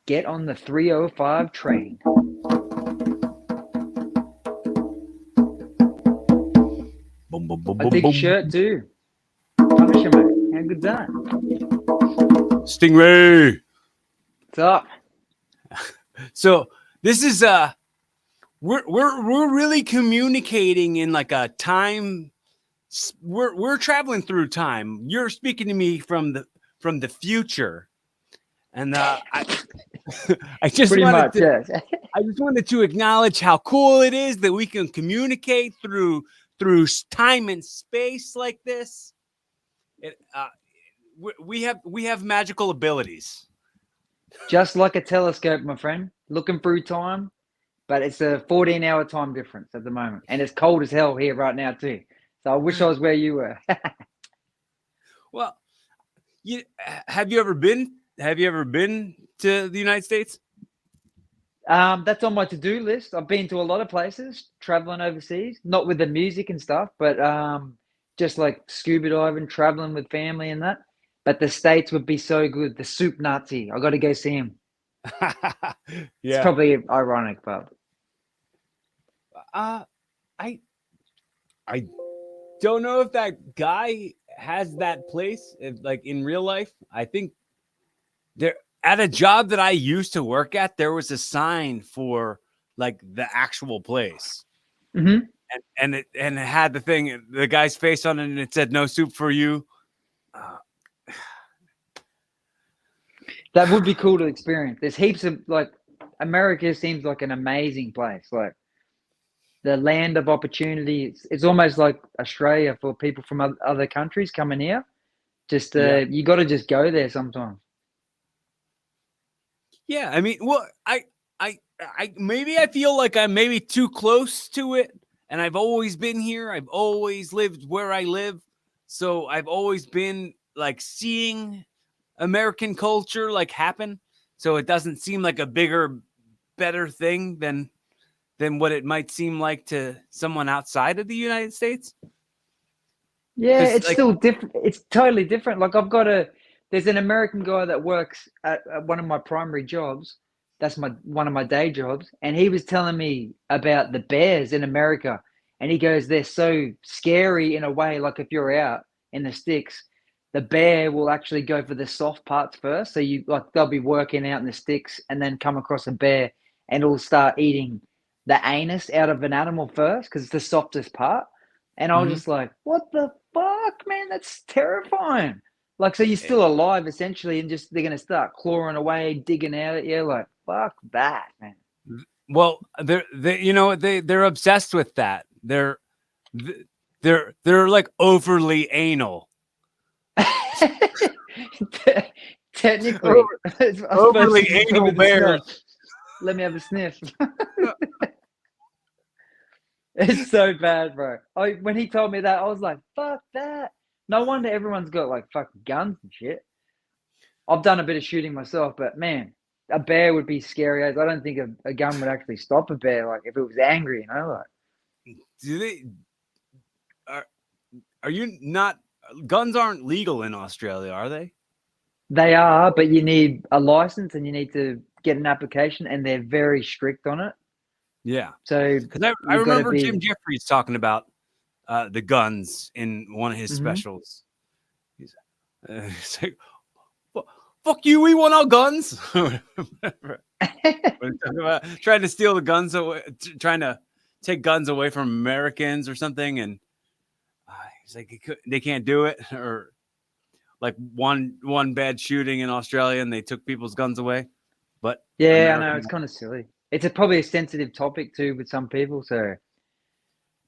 Get on the 305 train. Boom, boom, boom, A boom, big boom. shirt too. Punisher, mate. How good's that? Stingray. What's up? So this is we're really communicating in like a time. We're traveling through time. You're speaking to me from the future, and I just Pretty wanted much, to yes. I just wanted to acknowledge how cool it is that we can communicate through time and space like this. It, we have magical abilities. Just like a telescope, my friend. Looking through time, but it's a 14-hour time difference at the moment. And it's cold as hell here right now, too. So I wish I was where you were. Well, you have you ever been? Have you ever been to the United States? That's on my to-do list. I've been to a lot of places, traveling overseas, not with the music and stuff, but just like scuba diving, traveling with family and that. But the States would be so good. The Soup Nazi. I got to go see him. It's Yeah. probably ironic, but Uh, I I don't know if that guy has that place like in real life. I think there at a job that I used to work at, there was a sign for like the actual place. Mhm. And it had the guy's face on it, and it said no soup for you. Uh, That would be cool to experience. There's heaps of like America seems like an amazing place. Like the land of opportunity. It's almost like Australia for people from other countries coming here. Just yeah. you got to just go there sometimes. Yeah, I mean, well, I maybe I feel like I'm maybe too close to it, and I've always been here. I've always lived where I live, so I've always been like seeing American culture like happen. So it doesn't seem like a bigger, better thing than what it might seem like to someone outside of the United States. Yeah, Because it's like, still different. It's totally different. Like there's an American guy that works at one of my primary jobs. That's my one of my day jobs, and he was telling me about the bears in America, and he goes, they're so scary in a way. Like if you're out in the sticks, the bear will actually go for the soft parts first. So you like they'll be working out in the sticks, and then come across a bear, and it'll start eating the anus out of an animal first because it's the softest part. And I was mhm. just like, what the fuck, man? That's terrifying. Like, so you're still alive essentially, and just they're gonna start clawing away, digging out at you. Like, fuck that, man. Well, they you know they're obsessed with that. They're like overly anal. Technically, Over, I suppose overly this is anal probably the bears. smell. Let me have a sniff. It's so bad, bro. When he told me that, I was like, fuck that. No wonder everyone's got like fucking guns and shit. I've done a bit of shooting myself, but man, a bear would be scary as I don't think a gun would actually stop a bear. Like if it was angry, like Do they are are you not? Guns aren't legal in Australia, are they? they are, but you need a license and you need to get an application, and they're very strict on it. Yeah, So because I you got to remember Jim be. Jeffries talking about the guns in one of his Mhm. specials. He's like, "Fuck you, we want our guns." When talking about trying to steal the guns away, trying to take guns away from Americans or something, and he's like, they can't do it, or like one bad shooting in Australia, and they took people's guns away, but Yeah, I know it's American. kind of silly. It's probably a sensitive topic too with some people. So,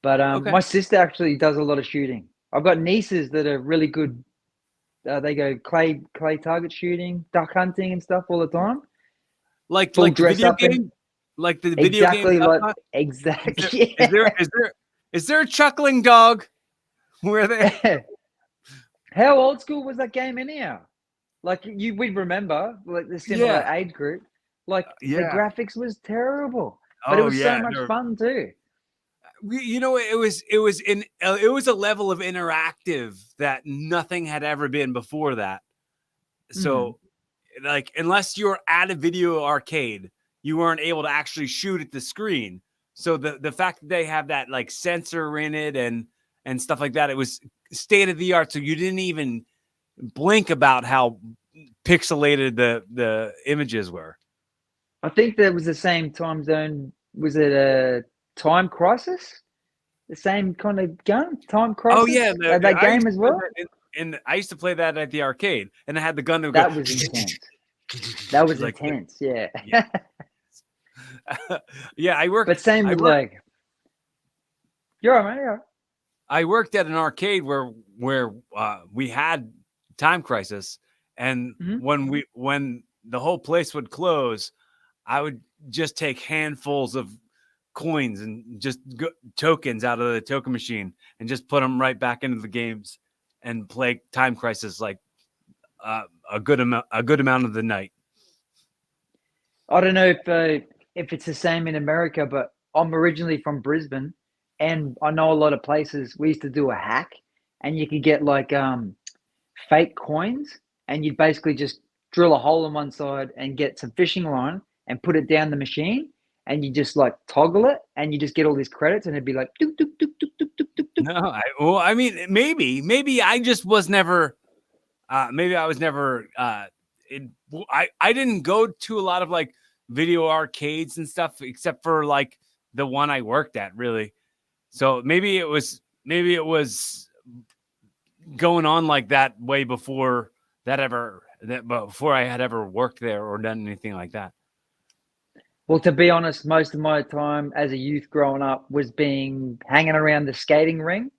but Okay, my sister actually does a lot of shooting. I've got nieces that are really good. They go clay target shooting, duck hunting, and stuff all the time. Full like the dress video up and game, like the video game exactly Duck like Hunt. exactly. Is there is there is there a chuckling dog? Where they? Yeah. How old school was that game anyhow? Like we'd remember like the similar Yeah, age group. Like the yeah. graphics was terrible, but it Oh was so yeah. much No, fun too. you know it was a level of interactive that nothing had ever been before that. Hmm. So like unless you're at a video arcade, you weren't able to actually shoot at the screen. So the fact that they have that like sensor in it and stuff like that, it was state of the art. So you didn't even blink about how pixelated the images were. I think that was the same time zone. Was it a Time Crisis? The same kind of gun, Time Crisis. Oh yeah, that game as well. And I used to play that at the arcade, and I had the gun to That go. was intense. That was like, intense. Yeah. Yeah. Yeah, I worked. But same with like. You're all right, man. I worked at an arcade where we had Time Crisis, and when the whole place would close, I would just take handfuls of coins and just tokens out of the token machine and just put them right back into the games and play Time Crisis like a good amount of the night. I don't know if it's the same in America, but I'm originally from Brisbane, and I know a lot of places we used to do a hack, and you could get like fake coins, and you'd basically just drill a hole in one side and get some fishing line and put it down the machine, and you just like toggle it, and you just get all these credits, and it'd be like doop, doop, doop, doop, doop, doop, doop, doop. No, I mean maybe I just was never maybe I was never I didn't go to a lot of like video arcades and stuff except for like the one I worked at, really. So maybe it was going on like that way before before I had ever worked there or done anything like that. Well, to be honest, most of my time as a youth growing up was hanging around the skating ring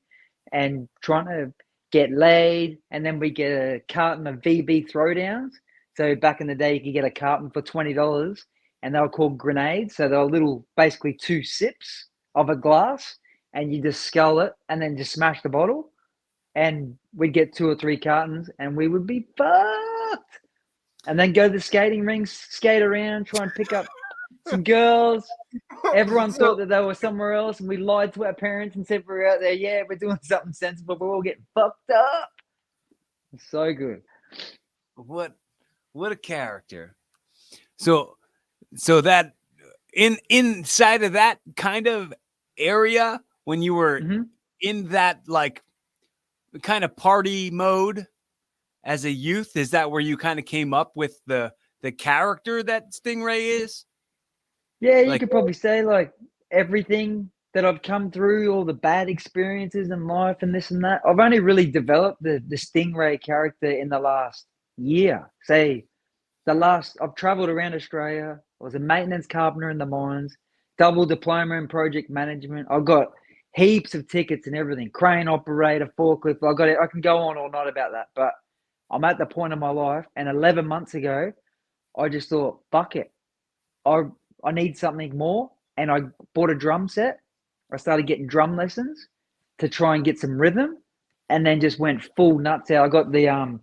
and trying to get laid, and then we get a carton of VB throwdowns. So back in the day, you could get a carton for $20, and they were called grenades. So they were little, basically 2 sips of a glass, and you just scull it and then just smash the bottle. And we'd get 2 or 3 cartons, and we would be fucked. And then go to the skating rinks, skate around, try and pick up some girls. Everyone thought that they were somewhere else, and we lied to our parents and said we're out there. Yeah, we're doing something sensible, but we're all getting fucked up. It's so good. What a character. So that inside of that kind of area, when you were in that like kind of party mode as a youth, is that where you kind of came up with the character that Stingray is? Yeah, you could probably say like everything that I've come through, all the bad experiences in life and this and that. I've only really developed the Stingray character in the last year. I've traveled around Australia. I was a maintenance carpenter in the mines, double diploma in project management. I've got heaps of tickets and everything, crane operator, forklift. I can go on all night about that, but I'm at the point in my life, and 11 months ago, I just thought, fuck it. I need something more, and I bought a drum set. I started getting drum lessons to try and get some rhythm, and then just went full nuts out. I got the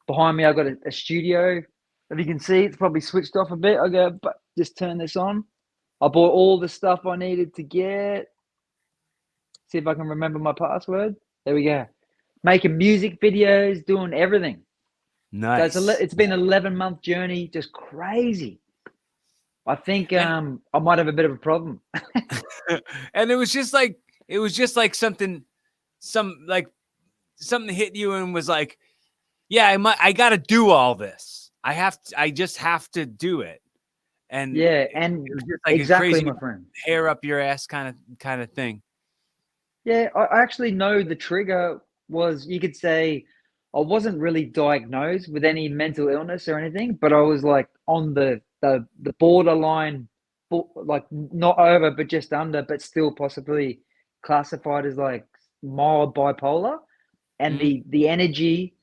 behind me. I got a studio. If you can see, it's probably switched off a bit. I go, but just turn this on. I bought all the stuff I needed to get. See if I can remember my password. There we go. Making music videos, doing everything. Nice. So it's been an 11-month journey, just crazy. I think I might have a bit of a problem. And it was just like something hit you and was like, yeah, I got to do all this. I just have to do it. And yeah, and it was just like exactly, a crazy my friend. Hair up your ass kind of thing. Yeah, I actually know the trigger was, you could say, I wasn't really diagnosed with any mental illness or anything, but I was like on the borderline, like not over, but just under, but still possibly classified as like mild bipolar. And the energy,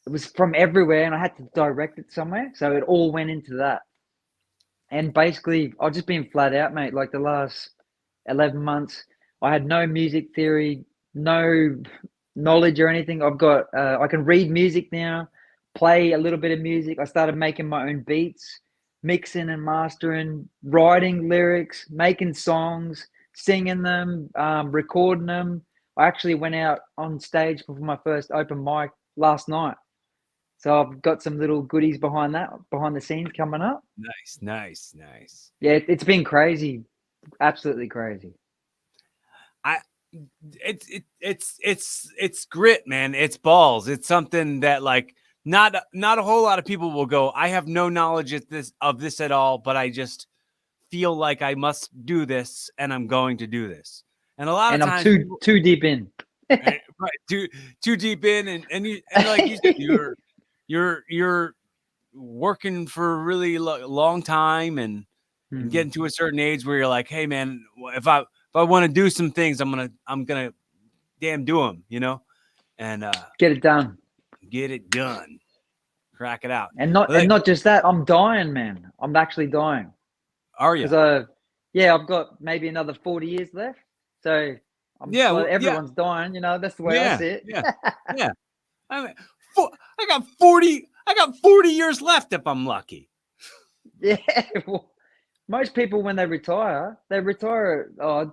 it was from everywhere, and I had to direct it somewhere. So it all went into that. And basically, I've just been flat out, mate. Like the last 11 months, I had no music theory, no knowledge or anything. I've got, I can read music now, play a little bit of music. I started making my own beats, mixing and mastering, writing lyrics, making songs, singing them, recording them. I actually went out on stage for my first open mic last night. So I've got some little goodies behind the scenes coming up. Nice. Yeah, it's been crazy, absolutely crazy. I it's grit, man. It's balls. It's something that like not a whole lot of people will go, I have no knowledge of this at all, but I just feel like I must do this and I'm going to do this. And a lot of And I'm times too people, too deep in. right, too deep in and like you said, you're working for a really long time and getting to a certain age where you're like, hey man, if I want to do some things, I'm gonna damn do them, you know, and Get it done. get it done, crack it out. And not just that, I'm dying, man. I'm actually dying. Are you? Because I've got maybe another 40 years left. So Yeah, like, everyone's dying, that's the way I see it. Yeah. I mean, I got 40 years left if I'm lucky. Yeah. Well, most people when they retire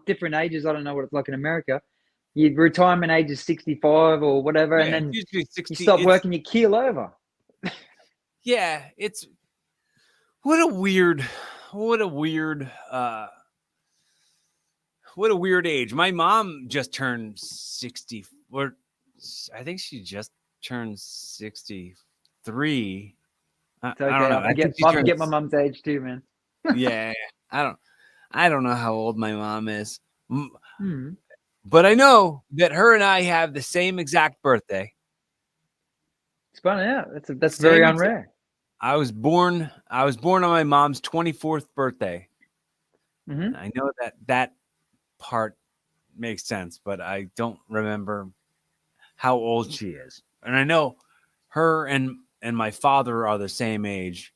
different ages. I don't know what it's like in America. Your retirement age is 65 or whatever, Yeah, and then usually 60. you stop working, you keel over. Yeah, it's what a weird age. My mom just turned 60, or I think she just turned 63. I It's okay. don't know. I I think forget my mum's age too, man. yeah, I don't know how old my mom is. Hmm. But I know that her and I have the same exact birthday. It's funny, yeah. That's very Same unrare. I was born on my mom's 24th birthday. Mm-hmm. I know that part makes sense, but I don't remember how old she is. And I know her and my father are the same age.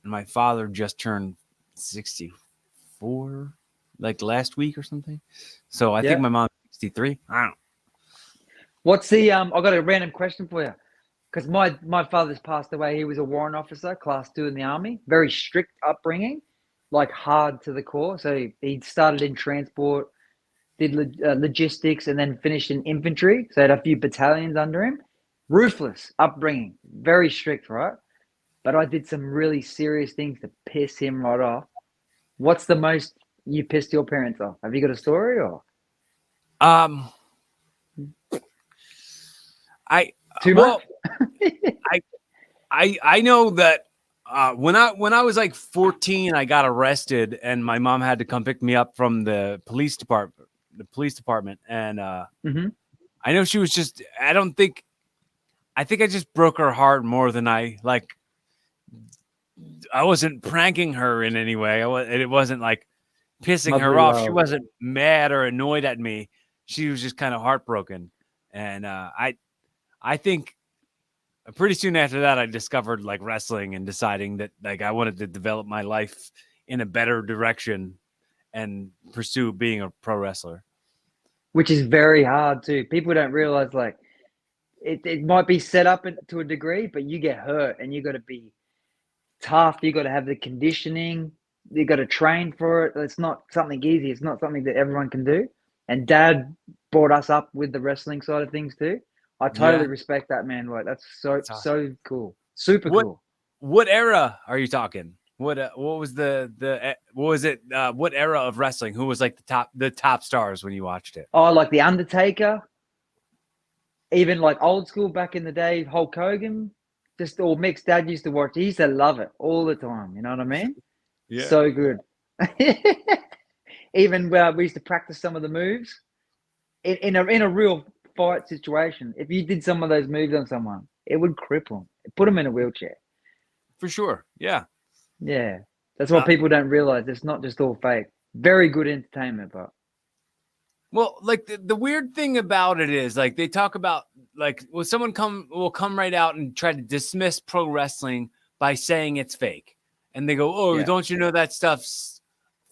And my father just turned 64 like last week or something. So I think Yeah. my mom's 63. I don't know. What's the I got a random question for you. Because my father's passed away. He was a warrant officer, class 2 in the army. Very strict upbringing, like hard to the core. So he started in transport, did logistics, and then finished in infantry. So he had a few battalions under him. Ruthless upbringing, very strict, right? But I did some really serious things to piss him right off. What's the most you pissed your parents off? Have you got a story or I too well, much? I know that when I was like 14, I got arrested, and my mom had to come pick me up from the police department, and Mm-hmm. I know she was just. I think I just broke her heart more than I like. I wasn't pranking her in any way. It wasn't like pissing her Motherly off. She love. wasn't mad or annoyed at me. She was just kind of heartbroken, and I think pretty soon after that, I discovered like wrestling and deciding that like I wanted to develop my life in a better direction and pursue being a pro wrestler. Which is very hard too. People don't realize like it might be set up to a degree, but you get hurt and you got to be tough. You got to have the conditioning. You got to train for it. It's not something easy. It's not something that everyone can do. And Dad brought us up with the wrestling side of things too. I Yeah, totally respect that, man. Like that's that's awesome. so cool, super What cool. what era are you talking? What was what was it? What era of wrestling? Who was like the top stars when you watched it? Oh, like the Undertaker, even like old school back in the day, Hulk Hogan. Just all mixed. Dad used to watch. He used to love it all the time. You know what I mean? Yeah. So good. Even we used to practice some of the moves in a real fight situation. If you did some of those moves on someone, it would cripple them, put them in a wheelchair. For sure. Yeah. Yeah, that's what people don't realize. It's not just all fake. Very good entertainment, but Well, like the weird thing about it is like they talk about like someone will come right out and try to dismiss pro wrestling by saying it's fake. And they go, "Oh, yeah. don't you know that stuff's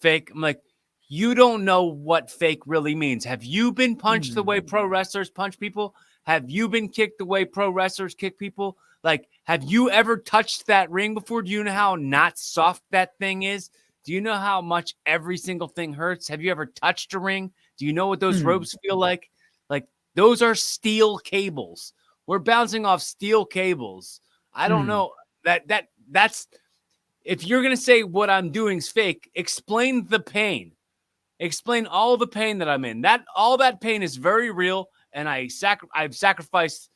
fake?" I'm like, "You don't know what fake really means. Have you been punched the way pro wrestlers punch people? Have you been kicked the way pro wrestlers kick people? Like, have you ever touched that ring before? Do you know how not soft that thing is? Do you know how much every single thing hurts? Have you ever touched a ring? Do you know what those ropes feel like? Like those are steel cables. We're bouncing off steel cables. I don't know that's if you're gonna say what I'm doing is fake, explain the pain. Explain all the pain that I'm in. All that pain is very real, and I've sacrificed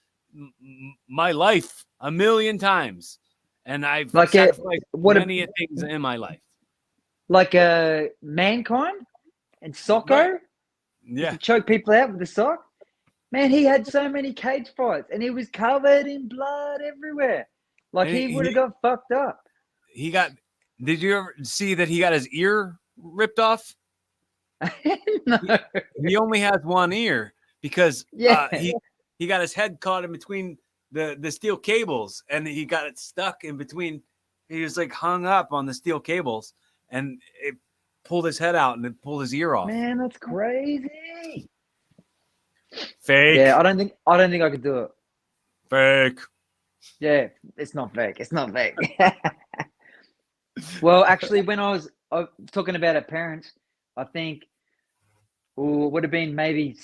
my life a million times, and I've Like a sacrificed what a many things in my life. like a Mankind and Right? Socko used Yeah. to choke people out with the sock. Man, he had so many cage fights, and he was covered in blood everywhere. Like And he would have got fucked up. he got. Did you ever see that he got his ear ripped off? No. He only has one ear because Yeah. he got his head caught in between the steel cables, and he got it stuck in between. He was like hung up on the steel cables, and it pulled his head out and it pulled his ear off. Man, that's crazy. Fake. Yeah, I don't think I could do it. Fake. Yeah, it's not fake. It's not fake. Well, actually, when I was talking about our parents, I think it would have been maybe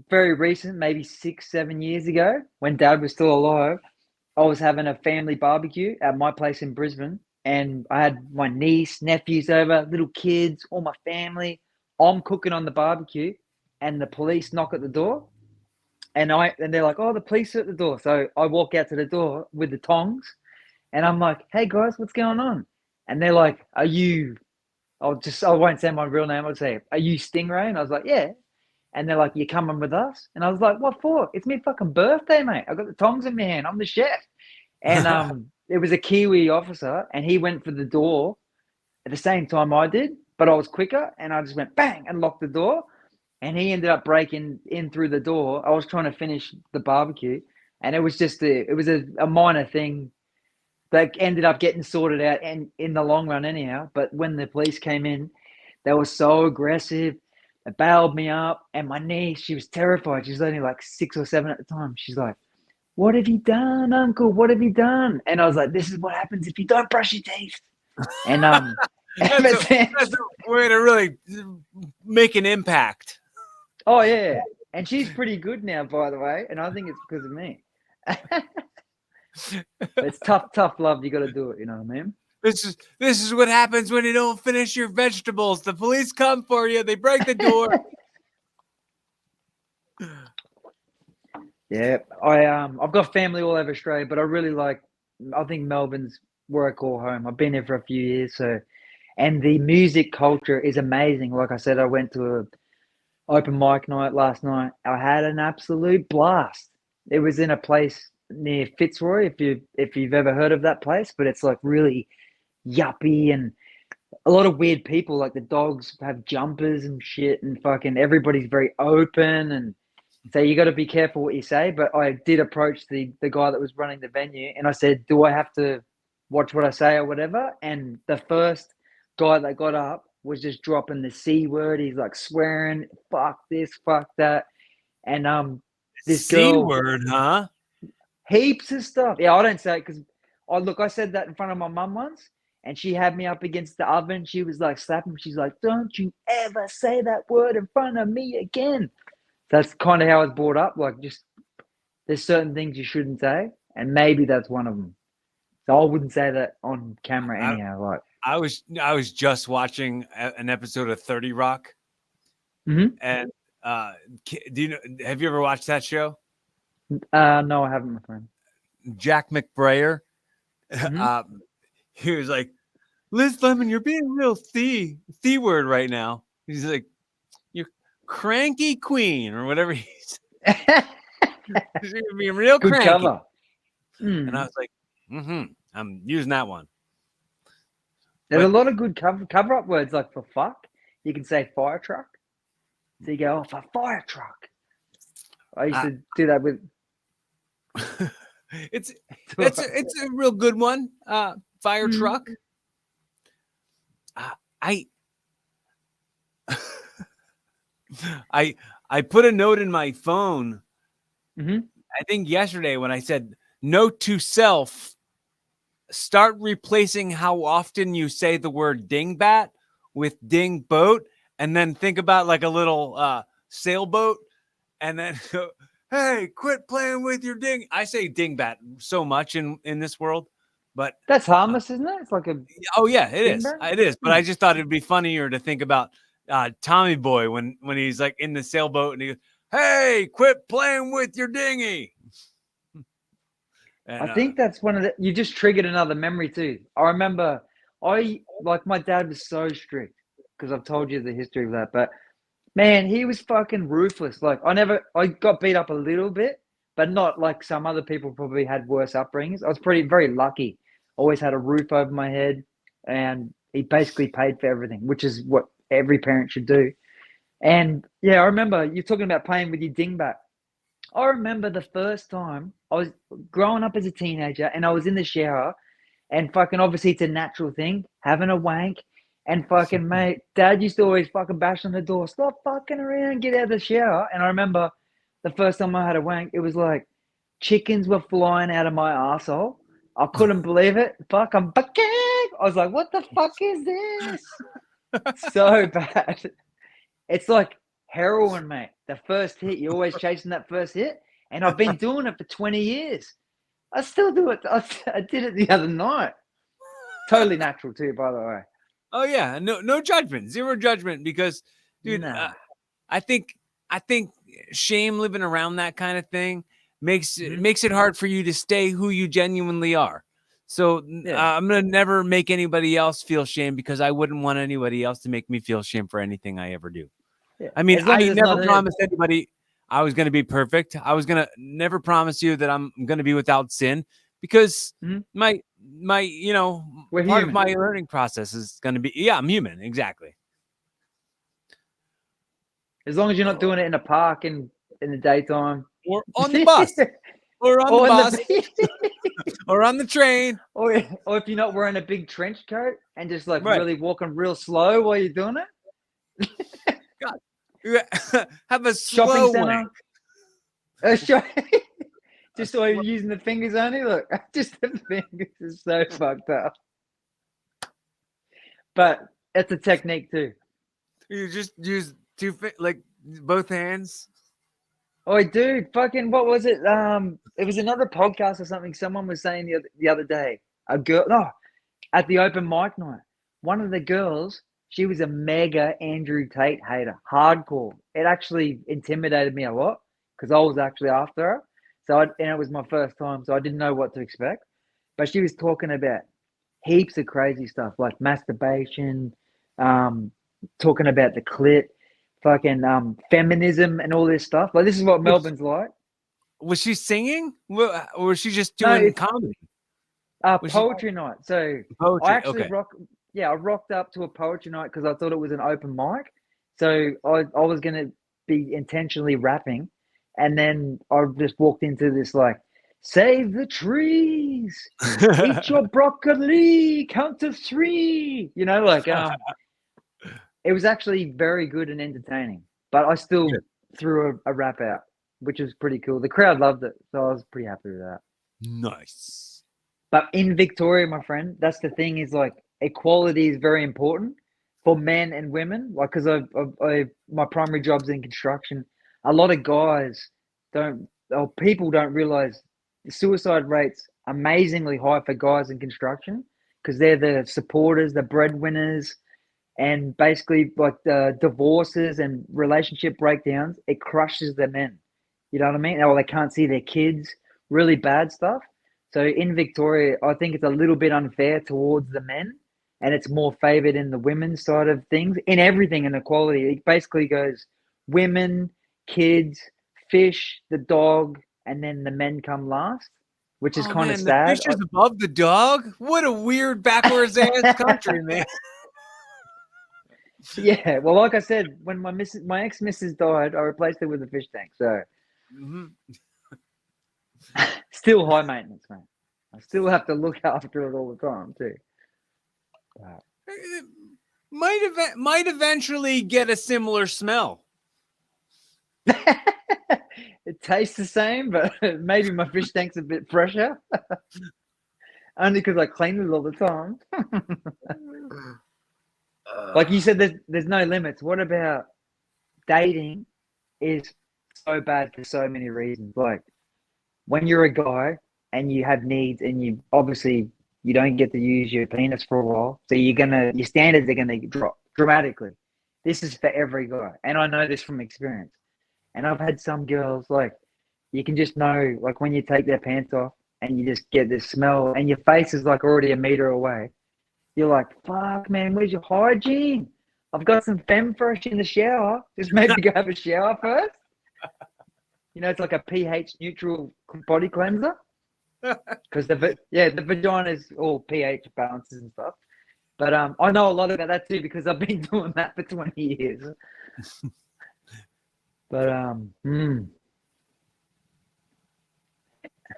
very recent, maybe 6, 7 years ago, when Dad was still alive. I was having a family barbecue at my place in Brisbane, and I had my niece, nephews over, little kids, all my family. I'm cooking on the barbecue, and the police knock at the door, and they're like, "Oh, the police are at the door." So I walk out to the door with the tongs, and I'm like, "Hey guys, what's going on?" And they're like, "Are you?" I won't say my real name. I'll say, "Are you Stingray?" And I was like, "Yeah." And they're like, "You coming with us?" And I was like, "What for?" "It's my fucking birthday, mate. I got the tongs in my hand. I'm the chef." And it was a Kiwi officer, and he went for the door at the same time I did, but I was quicker, and I just went bang and locked the door. And he ended up breaking in through the door. I was trying to finish the barbecue, and it was just a minor thing that ended up getting sorted out and in the long run anyhow. But when the police came in, they were so aggressive. They bailed me up, and my niece, she was terrified. She was only like 6 or 7 at the time. She's like, "What have you done, Uncle? What have you done?" And I was like, "This is what happens if you don't brush your teeth." And that's a way to really make an impact. oh yeah, and she's pretty good now, by the way. And I think it's because of me. It's tough love. You got to do it. You know what I mean? This is what happens when you don't finish your vegetables. The police come for you. They break the door. Yeah, I've got family all over Australia, but I think Melbourne's where I call home. I've been here for a few years, and the music culture is amazing. Like I said, I went to a open mic night last night. I had an absolute blast. It was in a place near Fitzroy, if you've ever heard of that place, but it's like really yuppie and a lot of weird people. Like the dogs have jumpers and shit, and fucking everybody's very open, and so you got to be careful what you say. But I did approach the guy that was running the venue, and I said, "Do I have to watch what I say or whatever?" And the first guy that got up was just dropping the C word. He's like swearing, "Fuck this, fuck that," and this C girl, word, huh? heaps of stuff. Yeah, I don't say it because I said that in front of my mum once, and she had me up against the oven. She was like slapping. She's like, "Don't you ever say that word in front of me again." That's kind of how I was brought up. Like, just there's certain things you shouldn't say, and maybe that's one of them. So I wouldn't say that on camera anyhow. Like, I was just watching an episode of 30 Rock, and do you know? Have you ever watched that show? no, I haven't, my friend. Jack McBrayer. He was like, "Liz Lemon, you're being real C word right now." He's like, "You're cranky queen," or whatever he's being real Good cranky. cover. And I was like, I'm using that one. There's a lot of good cover up words, like for fuck. You can say fire truck. So you go, "Oh, for fire truck." I used to do that with. it's a real good one. Fire truck. I put a note in my phone. I think yesterday when I said, "Note to self, start replacing how often you say the word dingbat with ding boat, and then think about like a little sailboat, and then hey, quit playing with your ding. I say dingbat so much in this world, but That's harmless, isn't it? It's like a oh yeah, it is. dingbat. It is. But Hmm. I just thought it'd be funnier to think about Tommy Boy when he's like in the sailboat and he goes, "Hey, quit playing with your dinghy." I And think that's one of the. You just triggered another memory too. I remember, my dad was so strict because I've told you the history of that. But man, he was fucking ruthless. Like I got beat up a little bit, but not like some other people probably had worse upbringings. I was very lucky. Always had a roof over my head, and he basically paid for everything, which is what every parent should do. And yeah, I remember you talking about playing with your dingbat. I remember the first time I was growing up as a teenager, and I was in the shower, and fucking obviously it's a natural thing, having a wank. And fucking mate, dad used to always fucking bash on the door, stop fucking around, get out of the shower. And I remember the first time I had a wank, it was like chickens were flying out of my arsehole. I couldn't believe it. Fuck, I'm fucking. I was like, what the fuck is this? So bad. It's like heroin, mate. The first hit, you're always chasing that first hit. And I've been doing it for 20 years. I still do it. I did it the other night. Totally natural too, by the way. oh yeah, no judgment, zero judgment, because dude, Nah. I think shame living around that kind of thing makes Mhm. makes it hard for you to stay who you genuinely are. So Yeah. I'm gonna never make anybody else feel shame because I wouldn't want anybody else to make me feel shame for anything I ever do. Yeah. I mean, As long as I it's never not a. promised anybody I was going to be perfect. I was going to never promise you that I'm going to be without sin because Mhm. my We're part of human. my learning process is going to be I'm human, exactly. As long as you're not doing it in a park in the daytime. Or on the bus, or on the or on bus, the or on the train. or if you're not wearing a big trench coat and just like Right. really walking real slow while you're doing it. God. Have a Shopping slow wank. center. Just while you're using the fingers only. Look, just the fingers is so fucked up. But it's a technique too. You just use like both hands. Oh, dude, fucking, what was it? It was another podcast or something. Someone was saying the other day, a girl, no, at the open mic night, one of the girls, she was a mega Andrew Tate hater, hardcore. It actually intimidated me a lot because I was actually after her. And it was my first time, so I didn't know what to expect. But she was talking about heaps of crazy stuff like masturbation, um, talking about the clit, fucking feminism and all this stuff. Like this is what Was, Melbourne's like. was she singing? Or was she just No, doing it's comedy? Was she poetry night. So I poetry? actually Okay. I rocked up to a poetry night because I thought it was an open mic. So I was gonna be intentionally rapping, and then I just walked into this like, save the trees, eat your broccoli, count to three. It was actually very good and entertaining. But I still Good. threw a rap out, which was pretty cool. The crowd loved it, so I was pretty happy with that. Nice. But in Victoria, my friend, that's the thing is like equality is very important for men and women. Like, because my primary job's in construction. A lot of guys don't, or people don't realize the suicide rates amazingly high for guys in construction because they're the supporters, the breadwinners, and basically like the divorces and relationship breakdowns. It crushes the men. You know what I mean? Or they can't see their kids. Really bad stuff. So in Victoria, I think it's a little bit unfair towards the men, and it's more favored in the women's side of things. In everything, inequality. It basically goes women, kids, fish, the dog, and then the men come last, which is Oh kind of man, the fish sad. is above the dog. What a weird backwards ass country, man. Yeah, well, like I said, when my ex missus died, I replaced her with a fish tank. So Mhm. still high maintenance, man. I still have to look after it all the time too. It might eventually get a similar smell. It tastes the same, but maybe my fish tank's a bit fresher. Only because I clean it all the time. Like you said, there's no limits. What about dating is so bad for so many reasons. Like when you're a guy and you have needs and you obviously you don't get to use your penis for a while, so your standards are gonna drop dramatically. This is for every guy, and I know this from experience. And I've had some girls like you can just know like when you take their pants off and you just get this smell and your face is like already a meter away. You're like, fuck, man, where's your hygiene? I've got some femme fresh in the shower. Just maybe go have a shower first. It's like a pH neutral body cleanser. Because the vagina is all pH balances and stuff. But I know a lot about that too because I've been doing that for 20 years. But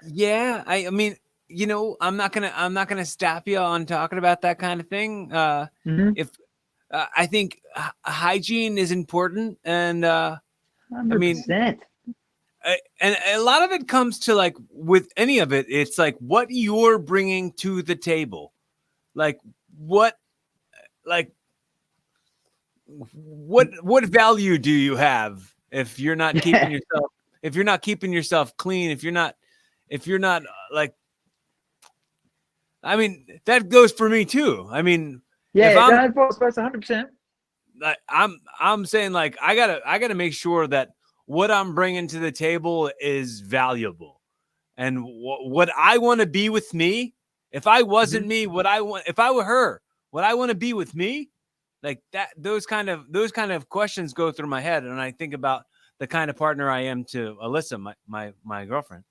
Yeah, I mean, I'm not gonna stop you on talking about that kind of thing. If I think hygiene is important, and I mean, 100%. and a lot of it comes to like with any of it, it's like what you're bringing to the table, like what value do you have if you're not keeping yourself clean, if you're not like, I mean, that goes for me too. I mean, if that's 100%. I'm saying like I gotta make sure that what I'm bringing to the table is valuable, and what I want to be with me. If I wasn't me, if I were her, what I want to be with me, like that. Those kind of questions go through my head, and I think about the kind of partner I am to Alyssa, my girlfriend,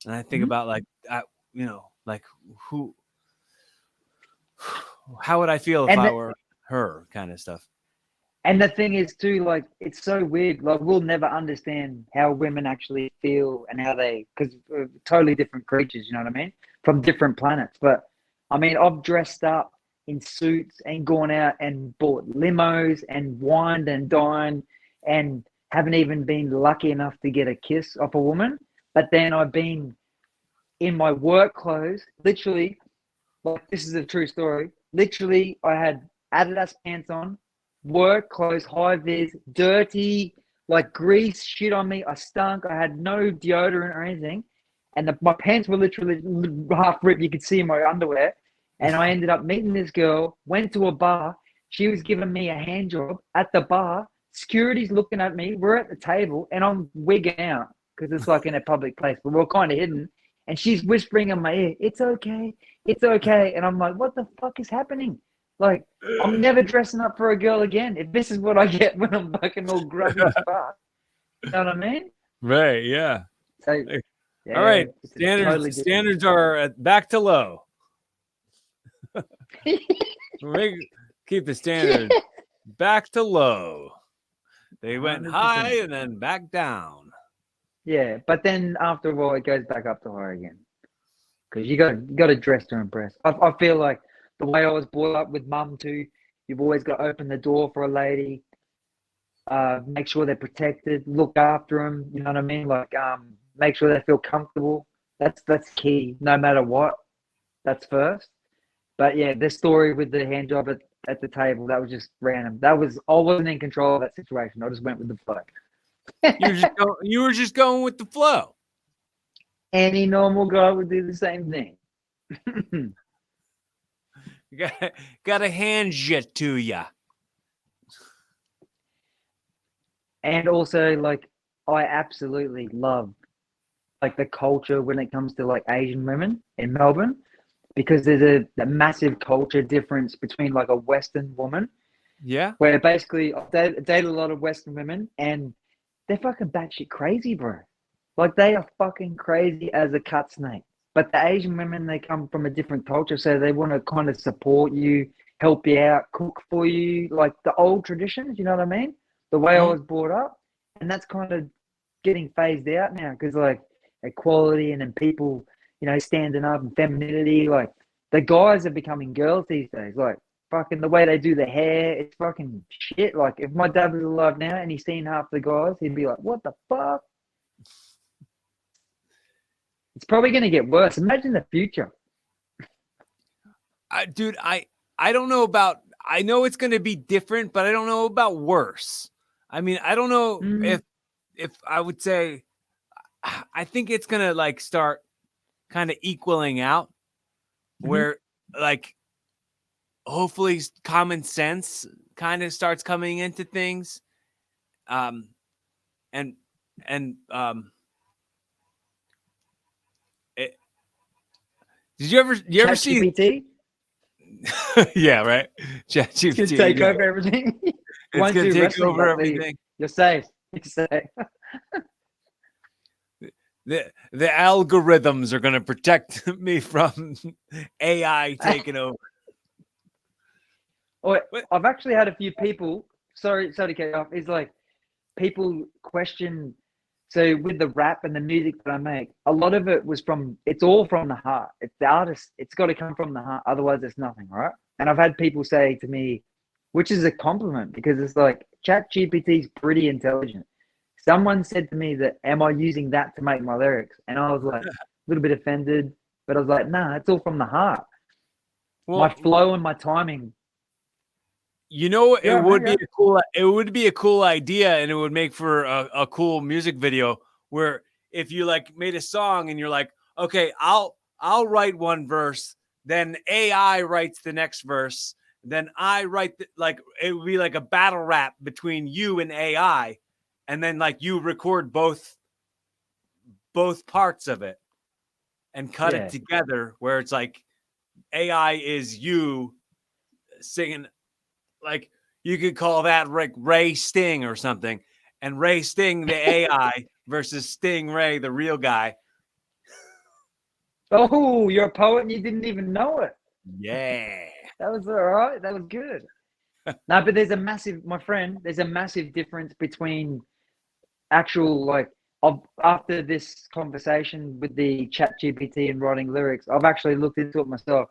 and I think about like like how would I feel if I were her, kind of stuff. And the thing is too, like, it's so weird. Like, we'll never understand how women actually feel and how because we're totally different creatures, you know what I mean? From different planets. But I mean, I've dressed up in suits and gone out and bought limos and wined and dined and haven't even been lucky enough to get a kiss off a woman. But then I've been in my work clothes, literally, like, this is a true story. Literally, I had Adidas pants on, work clothes, high vis, dirty, like grease shit on me. I stunk. I had no deodorant or anything. And my pants were literally half ripped. You could see my underwear. And I ended up meeting this girl, went to a bar. She was giving me a hand job at the bar. Security's looking at me. We're at the table and I'm wigging out because it's like in a public place, but we're kind of hidden. And she's whispering in my ear, "It's okay. It's okay." And I'm like, what the fuck is happening? Like, I'm never dressing up for a girl again. If this is what I get when I'm fucking all grubby as fuck. You know what I mean? Right, yeah. So, yeah, all right. Standards are back to low. Keep the standards back to low. They went 100%. High and then back down. Yeah, but then after a while, it goes back up to high again. Because you got to dress to impress. I feel like the way I was brought up with mum too, you've always got to open the door for a lady, make sure they're protected, look after them. You know what I mean? Like, make sure they feel comfortable. That's key. No matter what, that's first. But yeah, the story with the hand job at the table, that was just random. I wasn't in control of that situation. I just went with the flow. You were just going with the flow. Any normal guy would do the same thing. Got a hand jet to ya. And also, like, I absolutely love like the culture when it comes to like Asian women in Melbourne, because there's a massive culture difference between like a Western woman. Yeah. Where basically I've dated a lot of Western women and they're fucking batshit crazy, bro. Like, they are fucking crazy as a cut snake. But the Asian women, they come from a different culture, so they want to kind of support you, help you out, cook for you, like the old traditions, you know what I mean? The way I was brought up. And that's kind of getting phased out now because, like, equality and then people, standing up and femininity, like, the guys are becoming girls these days. Like, fucking the way they do their hair, it's fucking shit. Like, if my dad was alive now and he's seen half the guys, he'd be like, what the fuck? It's probably going to get worse. Imagine the future. Dude, I don't know about, I know it's going to be different, but I don't know about worse. I mean, I don't know if I would say, I think it's gonna like start kind of equaling out, Mhm. where like hopefully common sense kind of starts coming into things, um, and and it, did you ever Chat see? GPT, Yeah, right. it's gonna ChatGPT, take yeah, over everything. You it's won't gonna do take wrestling, over but everything. you're safe. You're safe. The algorithms are gonna protect me from AI taking over. Or But I've actually had a few people. Sorry to cut you off. Is like people question. So with the rap and the music that I make, a lot of it was from. It's all from the heart. It's the artist. It's got to come from the heart. Otherwise, it's nothing, right? And I've had people say to me, which is a compliment because it's like Chat GPT is pretty intelligent. Someone said to me that, "Am I using that to make my lyrics?" And I was like a little bit offended, but I was like, "Nah, it's all from the heart. My well, flow and my timing." you know, Yeah, man. Yeah. it would be a cool idea, and it would make for a cool music video where if you like made a song and you're like, okay, I'll write one verse, then AI writes the next verse, then I write like it would be like a battle rap between you and AI, and then like you record both parts of it and cut it Yeah. together where it's like AI is you singing, like you could call that like Ray Sting or something, and Ray Sting the AI versus Stingray the real guy. Oh, you're a poet and you didn't even know it. Yeah. That was all right. That was good. No, but my friend, there's a massive difference between actual, like, after this conversation with the chat GPT and writing lyrics, I've actually looked into it myself.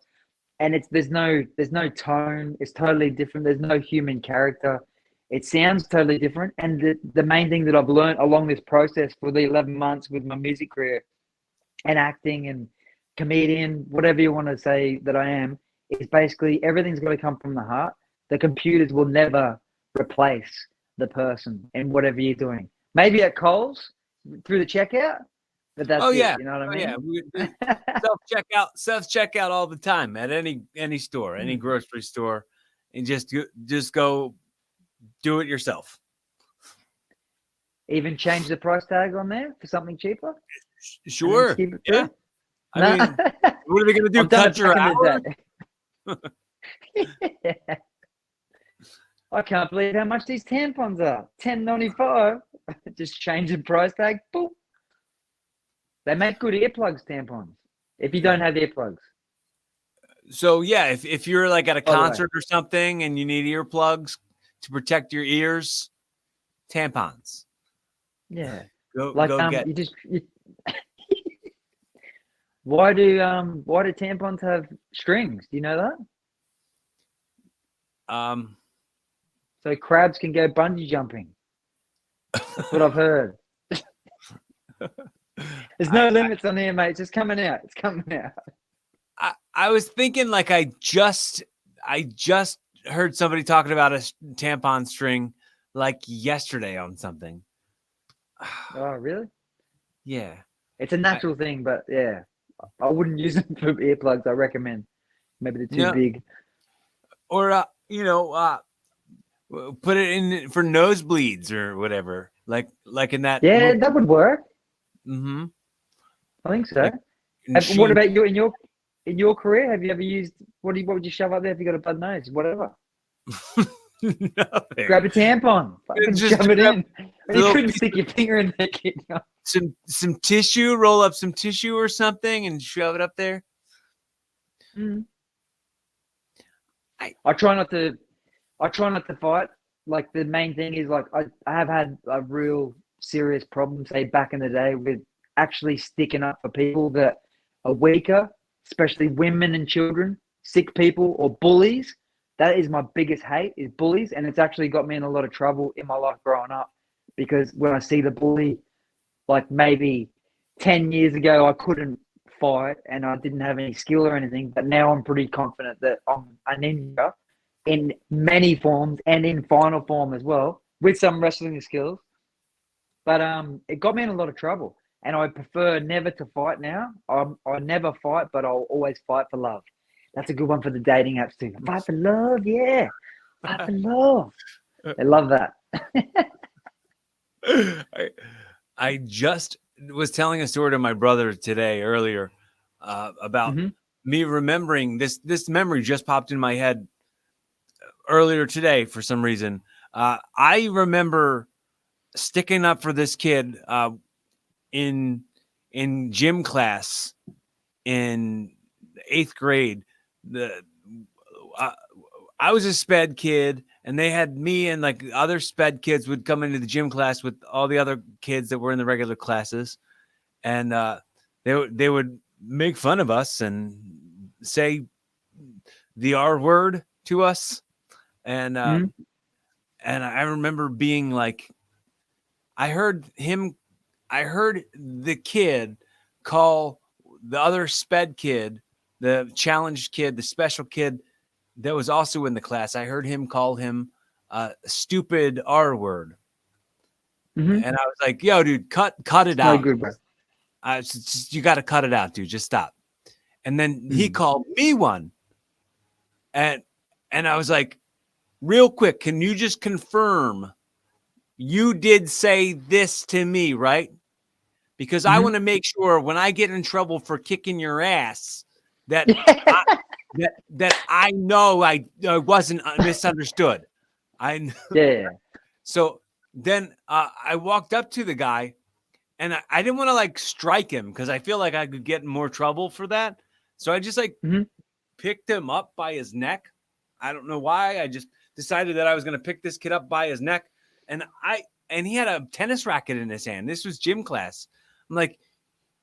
And there's no tone. It's totally different. There's no human character. It sounds totally different. And the main thing that I've learned along this process for the 11 months with my music career and acting and comedian, whatever you want to say that I am, is basically everything's got to come from the heart. The computers will never replace the person in whatever you're doing. Maybe at Coles through the checkout, but Oh that's it. yeah. You know what I Oh yeah. mean? Self checkout all the time at any store, any Hmm. grocery store, and just go do it yourself. Even change the price tag on there for something cheaper and then Sure. skip it Yeah. through. I No, mean, what are they gonna do? I've done Cut it back your in hours? the day. I can't believe how much these tampons are. $10.95. Just change the price tag. Boop. They make good earplugs, tampons. If you don't have earplugs, So yeah, if you're like at a by the way. concert or something and you need earplugs to protect your ears, tampons. Yeah. Like Go get. why do tampons have strings? Do you know that? Um, So crabs can go bungee jumping. That's what I've heard. There's I, no limits on here, mate. It's just coming out. It's coming out. I was thinking like I just heard somebody talking about a tampon string like yesterday on something. Oh, really? Yeah. It's a natural thing, but yeah. I wouldn't use them for earplugs. I recommend. Maybe they're too No. big. Or put it in for nosebleeds or whatever. Like in that Yeah, movie. that would work. Mm-hmm. I think so. Like in What Sheen. about you in your career? Have you ever used what would you shove up there if you got a blood nose? Whatever. Nothing. Grab a tampon, fucking Just shove it grab in. a You little couldn't piece stick your finger in there. some tissue, roll up some tissue or something and shove it up there. Mm. I I try not to. I try not to fight. Like the main thing is like I have had a real serious problem, say back in the day, with actually sticking up for people that are weaker, especially women and children, sick people or bullies. That is my biggest hate is bullies, and it's actually got me in a lot of trouble in my life growing up because when I see the bully, like maybe 10 years ago, I couldn't fight and I didn't have any skill or anything, but now I'm pretty confident that I'm a ninja in many forms and in final form as well, with some wrestling skills. But it got me in a lot of trouble, and I prefer never to fight now. I never fight, but I'll always fight for love. That's a good one for the dating apps too. Fight for love, yeah. Fight for love. I love that. I just was telling a story to my brother today earlier about Mm-hmm. me remembering this. This memory just popped in my head earlier today for some reason. I remember sticking up for this kid in gym class in 8th grade. The uh, I was a sped kid, and they had me and like other sped kids would come into the gym class with all the other kids that were in the regular classes, and they would make fun of us and say the R word to us, and Mm-hmm. and I remember being like, I heard the kid call the other sped kid, the challenged kid, the special kid that was also in the class. I heard him call him stupid R word. Mm-hmm. And I was like, yo, dude, cut it No out. good, bro. You got to cut it out, dude. Just stop. And then he called me one. And I was like, real quick, can you just confirm you did say this to me, right? Because I Mm-hmm. want to make sure when I get in trouble for kicking your ass that I know I wasn't misunderstood. Yeah. So then I walked up to the guy, and I didn't want to like strike him because I feel like I could get in more trouble for that. So I just like Mm-hmm. picked him up by his neck. I don't know why. I just decided that I was going to pick this kid up by his neck, and he had a tennis racket in his hand. This was gym class. I'm like,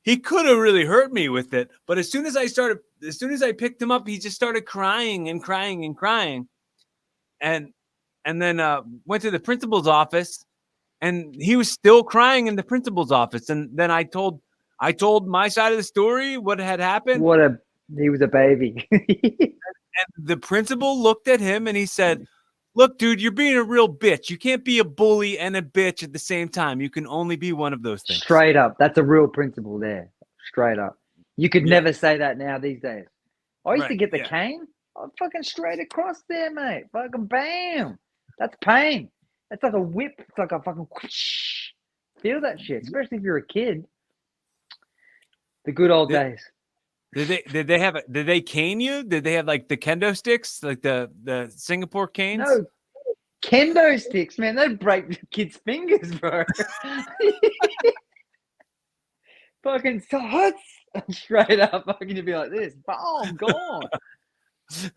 he could have really hurt me with it, but as soon as I picked him up, he just started crying and crying and crying, and then went to the principal's office, and he was still crying in the principal's office. And then I told my side of the story, what had happened. He was a baby. And the principal looked at him and he said, look, dude, you're being a real bitch. You can't be a bully and a bitch at the same time. You can only be one of those things. Straight up. That's a real principle there. Straight up. You could Yeah. never say that now these days. I used to Right, get the yeah. cane. I'm fucking straight across there, mate. Fucking bam. That's pain. That's like a whip. It's like a fucking whoosh. Feel that shit, especially if you're a kid. The good old days. Did they cane you? Did they have like the kendo sticks, like the Singapore canes? No, kendo sticks, man. They'd break the kids' fingers, bro. Fucking sucks. Straight up, fucking you'd be like this. Boom, gone.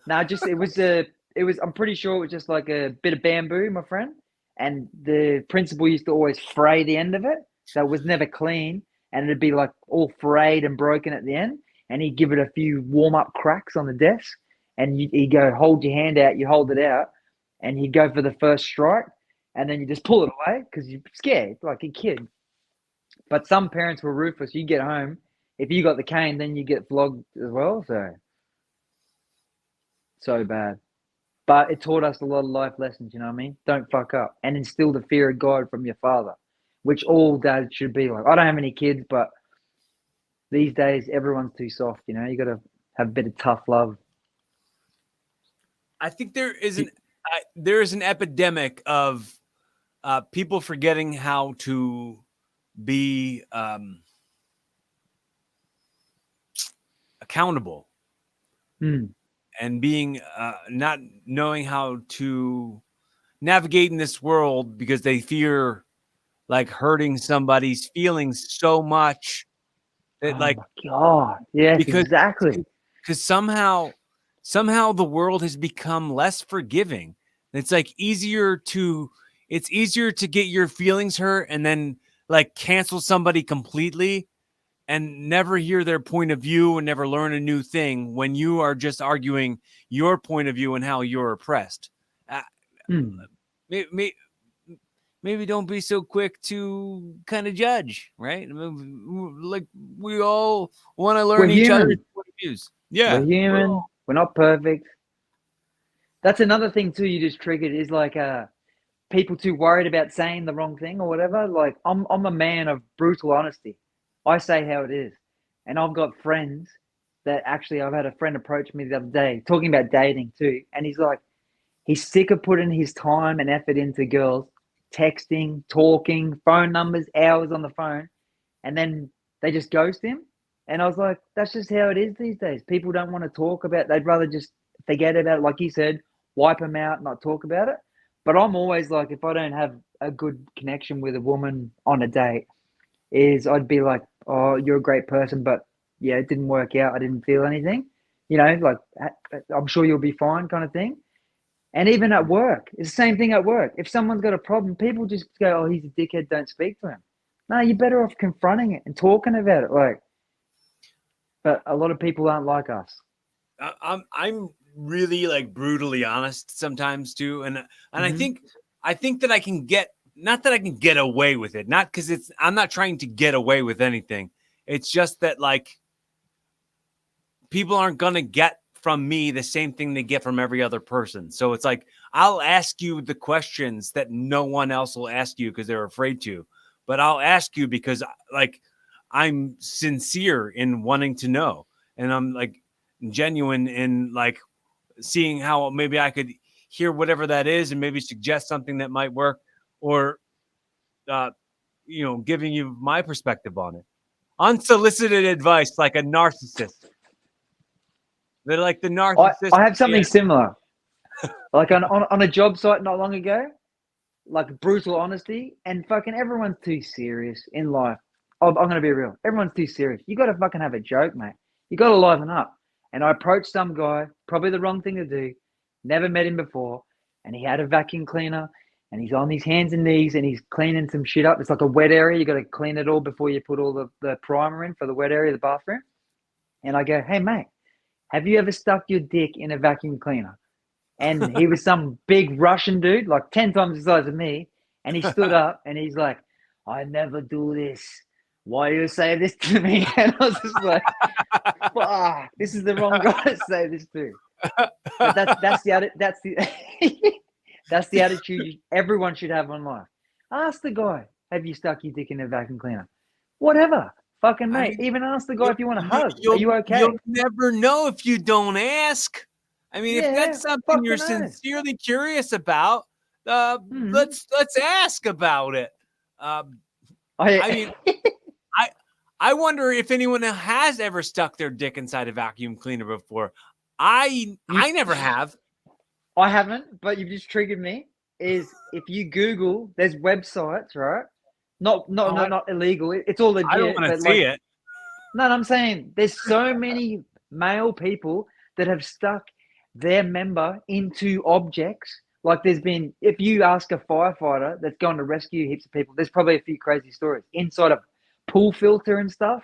No, it was. I'm pretty sure it was just like a bit of bamboo, my friend. And the principal used to always fray the end of it, so it was never clean, and it'd be like all frayed and broken at the end. And he'd give it a few warm up cracks on the desk, and he'd go, hold your hand out, you hold it out, and he'd go for the first strike, and then you just pull it away because you're scared, like a kid. But some parents were ruthless. You get home, if you got the cane, then you get flogged as well. So bad. But it taught us a lot of life lessons, you know what I mean? Don't fuck up. And instill the fear of God from your father, which all dads should be like. I don't have any kids, but these days everyone's too soft, you know? You got to have a bit of tough love. I think there is an epidemic of people forgetting how to be accountable. And being not knowing how to navigate in this world because they fear like hurting somebody's feelings so much that Oh my God. Yes, exactly. Because somehow the world has become less forgiving. It's like easier to get your feelings hurt and then like cancel somebody completely and never hear their point of view and never learn a new thing when you are just arguing your point of view and how you're oppressed. Maybe don't be so quick to kind of judge, right? Like we all want to learn each other's point of views. Yeah. We're human. We're not perfect. That's another thing too you just triggered is like people too worried about saying the wrong thing or whatever. Like I'm a man of brutal honesty. I say how it is, and I've got friends that actually I've had a friend approach me the other day talking about dating too, and he's like he's sick of putting his time and effort into girls, texting, talking, phone numbers, hours on the phone, and then they just ghost him. And I was like, that's just how it is these days. People don't want to talk about. They'd rather just forget about it, like you said, wipe them out, not talk about it. But I'm always like, if I don't have a good connection with a woman on a date, is I'd be like, oh, you're a great person, but yeah, it didn't work out. I didn't feel anything. You know, like I'm sure you'll be fine, kind of thing. And even at work, it's the same thing at work. If someone's got a problem, people just go, oh, he's a dickhead, don't speak to him. No, you're better off confronting it and talking about it. Like, but a lot of people aren't like us. I'm really like brutally honest sometimes too, and I think that I can get, not that I can get away with it, not because I'm not trying to get away with anything. It's just that like people aren't gonna get from me the same thing they get from every other person. So it's like I'll ask you the questions that no one else will ask you because they're afraid to, but I'll ask you because like I'm sincere in wanting to know, and I'm like genuine in like seeing how maybe I could hear whatever that is and maybe suggest something that might work, or giving you my perspective on it. Unsolicited advice, like a narcissist. They're like the narcissist. I have something similar. Like on a job site not long ago, like brutal honesty, and fucking everyone's too serious in life. I'm going to be real. Everyone's too serious. You got to fucking have a joke, mate. You got to liven up. And I approached some guy, probably the wrong thing to do. Never met him before. And he had a vacuum cleaner, and he's on his hands and knees, and he's cleaning some shit up. It's like a wet area. You got to clean it all before you put all the primer in for the wet area of the bathroom. And I go, hey, mate, have you ever stuck your dick in a vacuum cleaner? And he was some big Russian dude, like 10 times the size of me. And he stood up and he's like, I never do this. Why you say this to me? And I was just like, fuck, this is the wrong guy to say this to. But that's the attitude everyone should have on life. Ask the guy, have you stuck your dick in a vacuum cleaner? Whatever. Fucking mate. Even ask the guy if you want a hug. Are you okay? You'll never know if you don't ask. I mean, if that's something you're sincerely curious about, let's ask about it. I mean, I wonder if anyone has ever stuck their dick inside a vacuum cleaner before. I never have. I haven't, but you've just triggered me. Is if you Google, there's websites, right? Not illegal. It's all legit. I don't want to see it. No, I'm saying there's so many male people that have stuck their member into objects. Like there's been, if you ask a firefighter that's gone to rescue heaps of people, there's probably a few crazy stories inside of pool filter and stuff,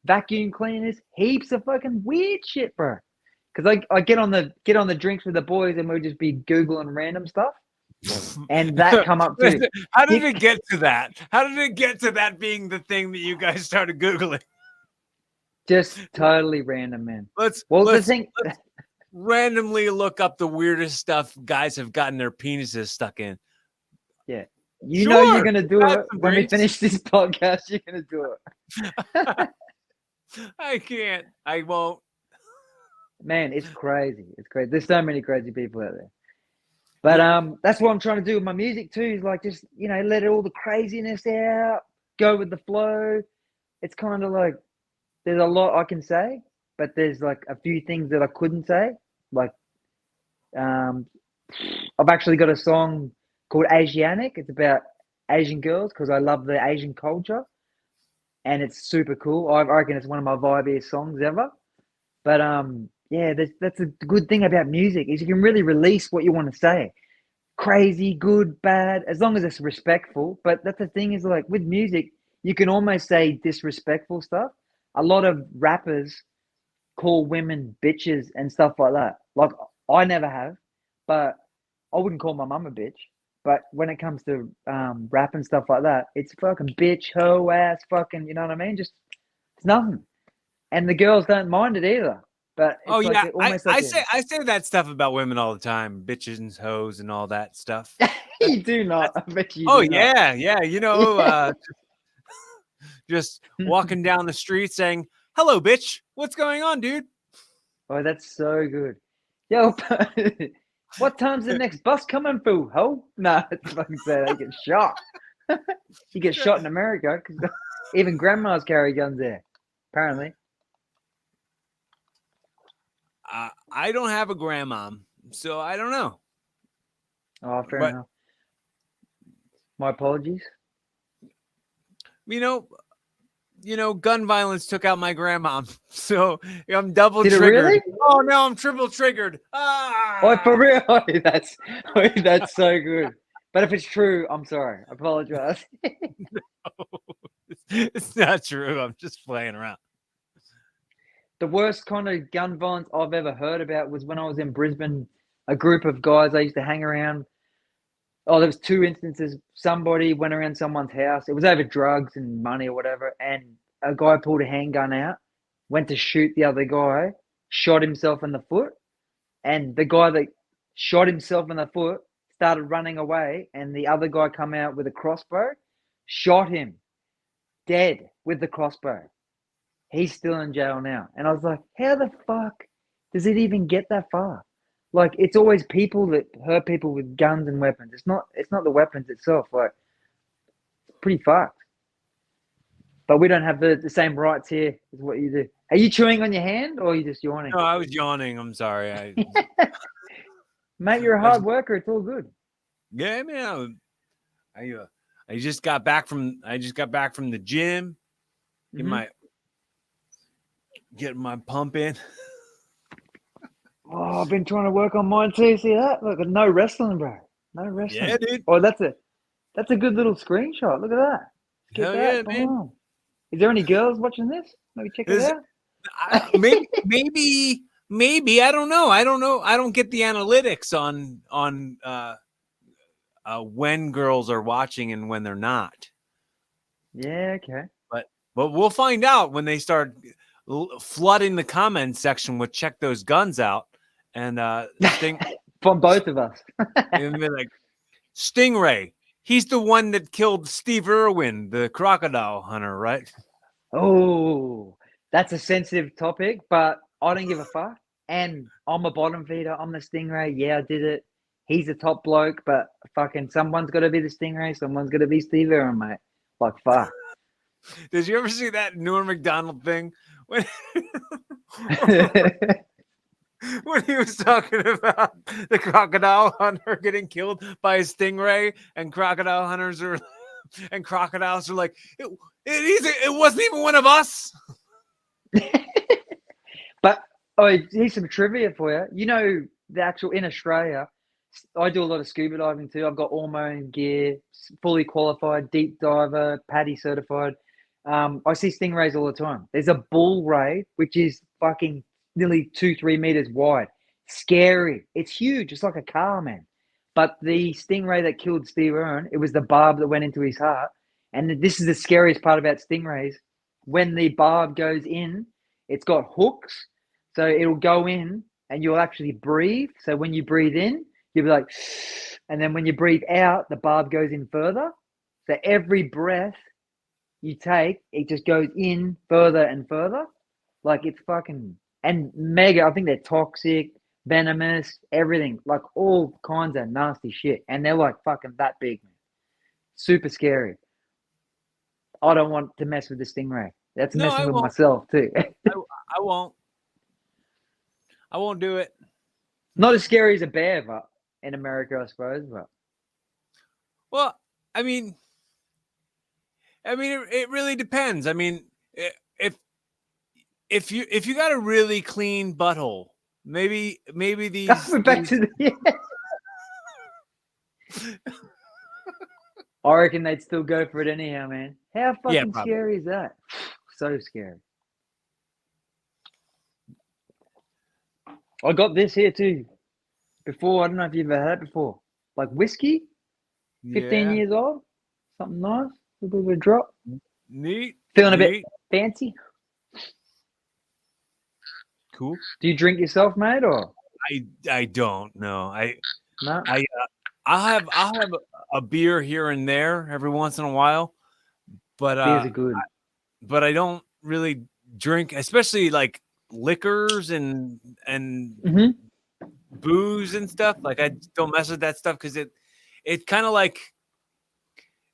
vacuum cleaners, heaps of fucking weird shit, bro. Because I get on the drinks with the boys and we'll just be Googling random stuff. And that come up too. How did it get to that? How did it get to that being the thing that you guys started Googling? Just totally random, man. Let's randomly look up the weirdest stuff guys have gotten their penises stuck in. Yeah. You know you're going to do it. When we finish this podcast, you're going to do it. I can't. I won't. Man, it's crazy. It's crazy. There's so many crazy people out there. But that's what I'm trying to do with my music too, is like just, let all the craziness out, go with the flow. It's kind of like there's a lot I can say, but there's like a few things that I couldn't say. Like I've actually got a song called Asianic. It's about Asian girls because I love the Asian culture and it's super cool. I reckon it's one of my vibiest songs ever. But yeah, that's a good thing about music is you can really release what you want to say. Crazy, good, bad, as long as it's respectful. But that's the thing is like with music, you can almost say disrespectful stuff. A lot of rappers call women bitches and stuff like that. Like I never have, but I wouldn't call my mum a bitch. But when it comes to rap and stuff like that, it's fucking bitch, hoe, ass, fucking, you know what I mean? Just it's nothing. And the girls don't mind it either. But it's I say that stuff about women all the time, bitches and hoes and all that stuff. You do not. I bet you Oh do not. yeah, yeah. Just walking down the street saying, "Hello, bitch. What's going on, dude?" Oh, that's so good. Yo, what time's the next bus coming, fool? Ho? Nah, it's fucking sad. They get shot. You get shot in America because even grandmas carry guns there, apparently. I don't have a grandma, so I don't know. Oh, fair But enough. My apologies. you know, gun violence took out my grandma, so I'm double Did it triggered. really? Oh no, I'm triple triggered. Oh, for real? That's so good. But if it's true, I'm sorry. I apologize. It's not true. I'm just playing around. The worst kind of gun violence I've ever heard about was when I was in Brisbane. A group of guys I used to hang around. Oh, there was two instances. Somebody went around someone's house. It was over drugs and money or whatever. And a guy pulled a handgun out, went to shoot the other guy, shot himself in the foot. And the guy that shot himself in the foot started running away. And the other guy come out with a crossbow, shot him dead with the crossbow. He's still in jail now. And I was like, how the fuck does it even get that far? Like, it's always people that hurt people with guns and weapons. It's not the weapons itself. Like, it's pretty fucked. But we don't have the same rights here as what you do. Are you chewing on your hand or are you just yawning? No, I was yawning. I'm sorry. Mate, you're a hard worker. It's all good. Yeah, man. I just got back from the gym. Getting my pump in. Oh, I've been trying to work on mine too. See that? Look, no wrestling, bro. No wrestling. Yeah, dude. Oh, that's a good little screenshot. Look at that. Get Hell that. yeah, man. On. Is there any girls watching this? Maybe check it out. Maybe I don't know. I don't get the analytics on when girls are watching and when they're not. Yeah, okay. But we'll find out when they start flooding the comment section with "check those guns out" and from both of us. and they're like, Stingray. He's the one that killed Steve Irwin, the crocodile hunter, right? Oh, that's a sensitive topic, but I don't give a fuck. And I'm a bottom feeder. I'm the Stingray. Yeah, I did it. He's the top bloke, but fucking someone's got to be the Stingray. Someone's got to be Steve Irwin, mate. Like, fuck. Did you ever see that Norm Macdonald thing when when he was talking about the crocodile hunter getting killed by a stingray, and crocodiles are like, it wasn't even one of us. But here's some trivia for you. You know, the actual in Australia, I do a lot of scuba diving too. I've got all my own gear, fully qualified, deep diver, PADI certified. I see stingrays all the time. There's a bull ray, which is fucking nearly 2-3 meters wide. Scary. It's huge. It's like a car, man. But the stingray that killed Steve Irwin, it was the barb that went into his heart. And this is the scariest part about stingrays. When the barb goes in, it's got hooks. So it'll go in and you'll actually breathe. So when you breathe in, you'll be like, and then when you breathe out, the barb goes in further. So every breath you take, it just goes in further and further. Like, it's fucking, and mega, I think they're toxic, venomous, everything, like all kinds of nasty shit. And they're like fucking that big, man. Super scary. I don't want to mess with the stingray. That's messing with myself too. I won't. I won't do it. Not as scary as a bear, but in America, I suppose. But well, I mean, it really depends. I mean, if you got a really clean butthole, maybe these. We're back to the. I reckon they'd still go for it anyhow, man. How fucking scary is that? So scary. I got this here too. Before, I don't know if you've ever had it before. Like whiskey, 15 years old, something nice, a little bit of a drop. Neat. Feeling a bit fancy. Cool. Do you drink yourself, mate, or? I don't know. No. I'll have a beer here and there every once in a while, but Beers are good. I don't really drink, especially like liquors and Hmm. booze and stuff. Like I don't mess with that stuff because it kind of like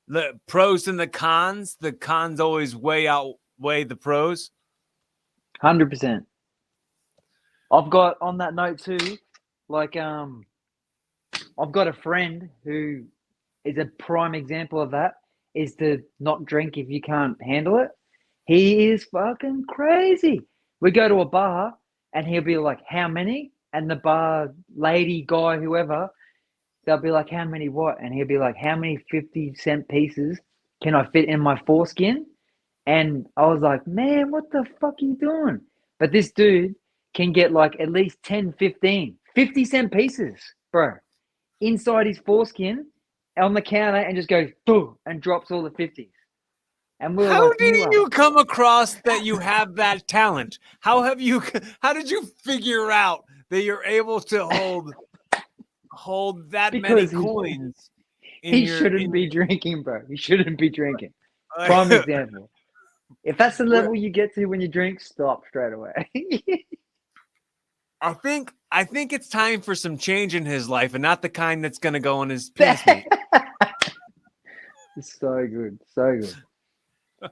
the pros and the cons. The cons always outweigh the pros. 100%. I've got on that note too, like I've got a friend who is a prime example of that. Is to not drink if you can't handle it. He is fucking crazy. We go to a bar and he'll be like, "How many?" And the bar lady, guy, whoever, they'll be like, "How many what?" And he'll be like, "How many 50-cent pieces can I fit in my foreskin?" And I was like, "Man, what the fuck are you doing?" But this dude can get like at least 10, 15, 50-cent pieces, bro, inside his foreskin on the counter and just goes, boom, and drops all the 50s. And we were How like, did you are. you come across that you have that talent? How did you figure out that you're able to hold that many Because coins in he your shouldn't in be drinking, bro. He shouldn't be drinking. Prime your example. If that's the Where- level you get to when you drink, stop straight away. I think it's time for some change in his life and not the kind that's gonna go in his pants meat. It's so good. So good.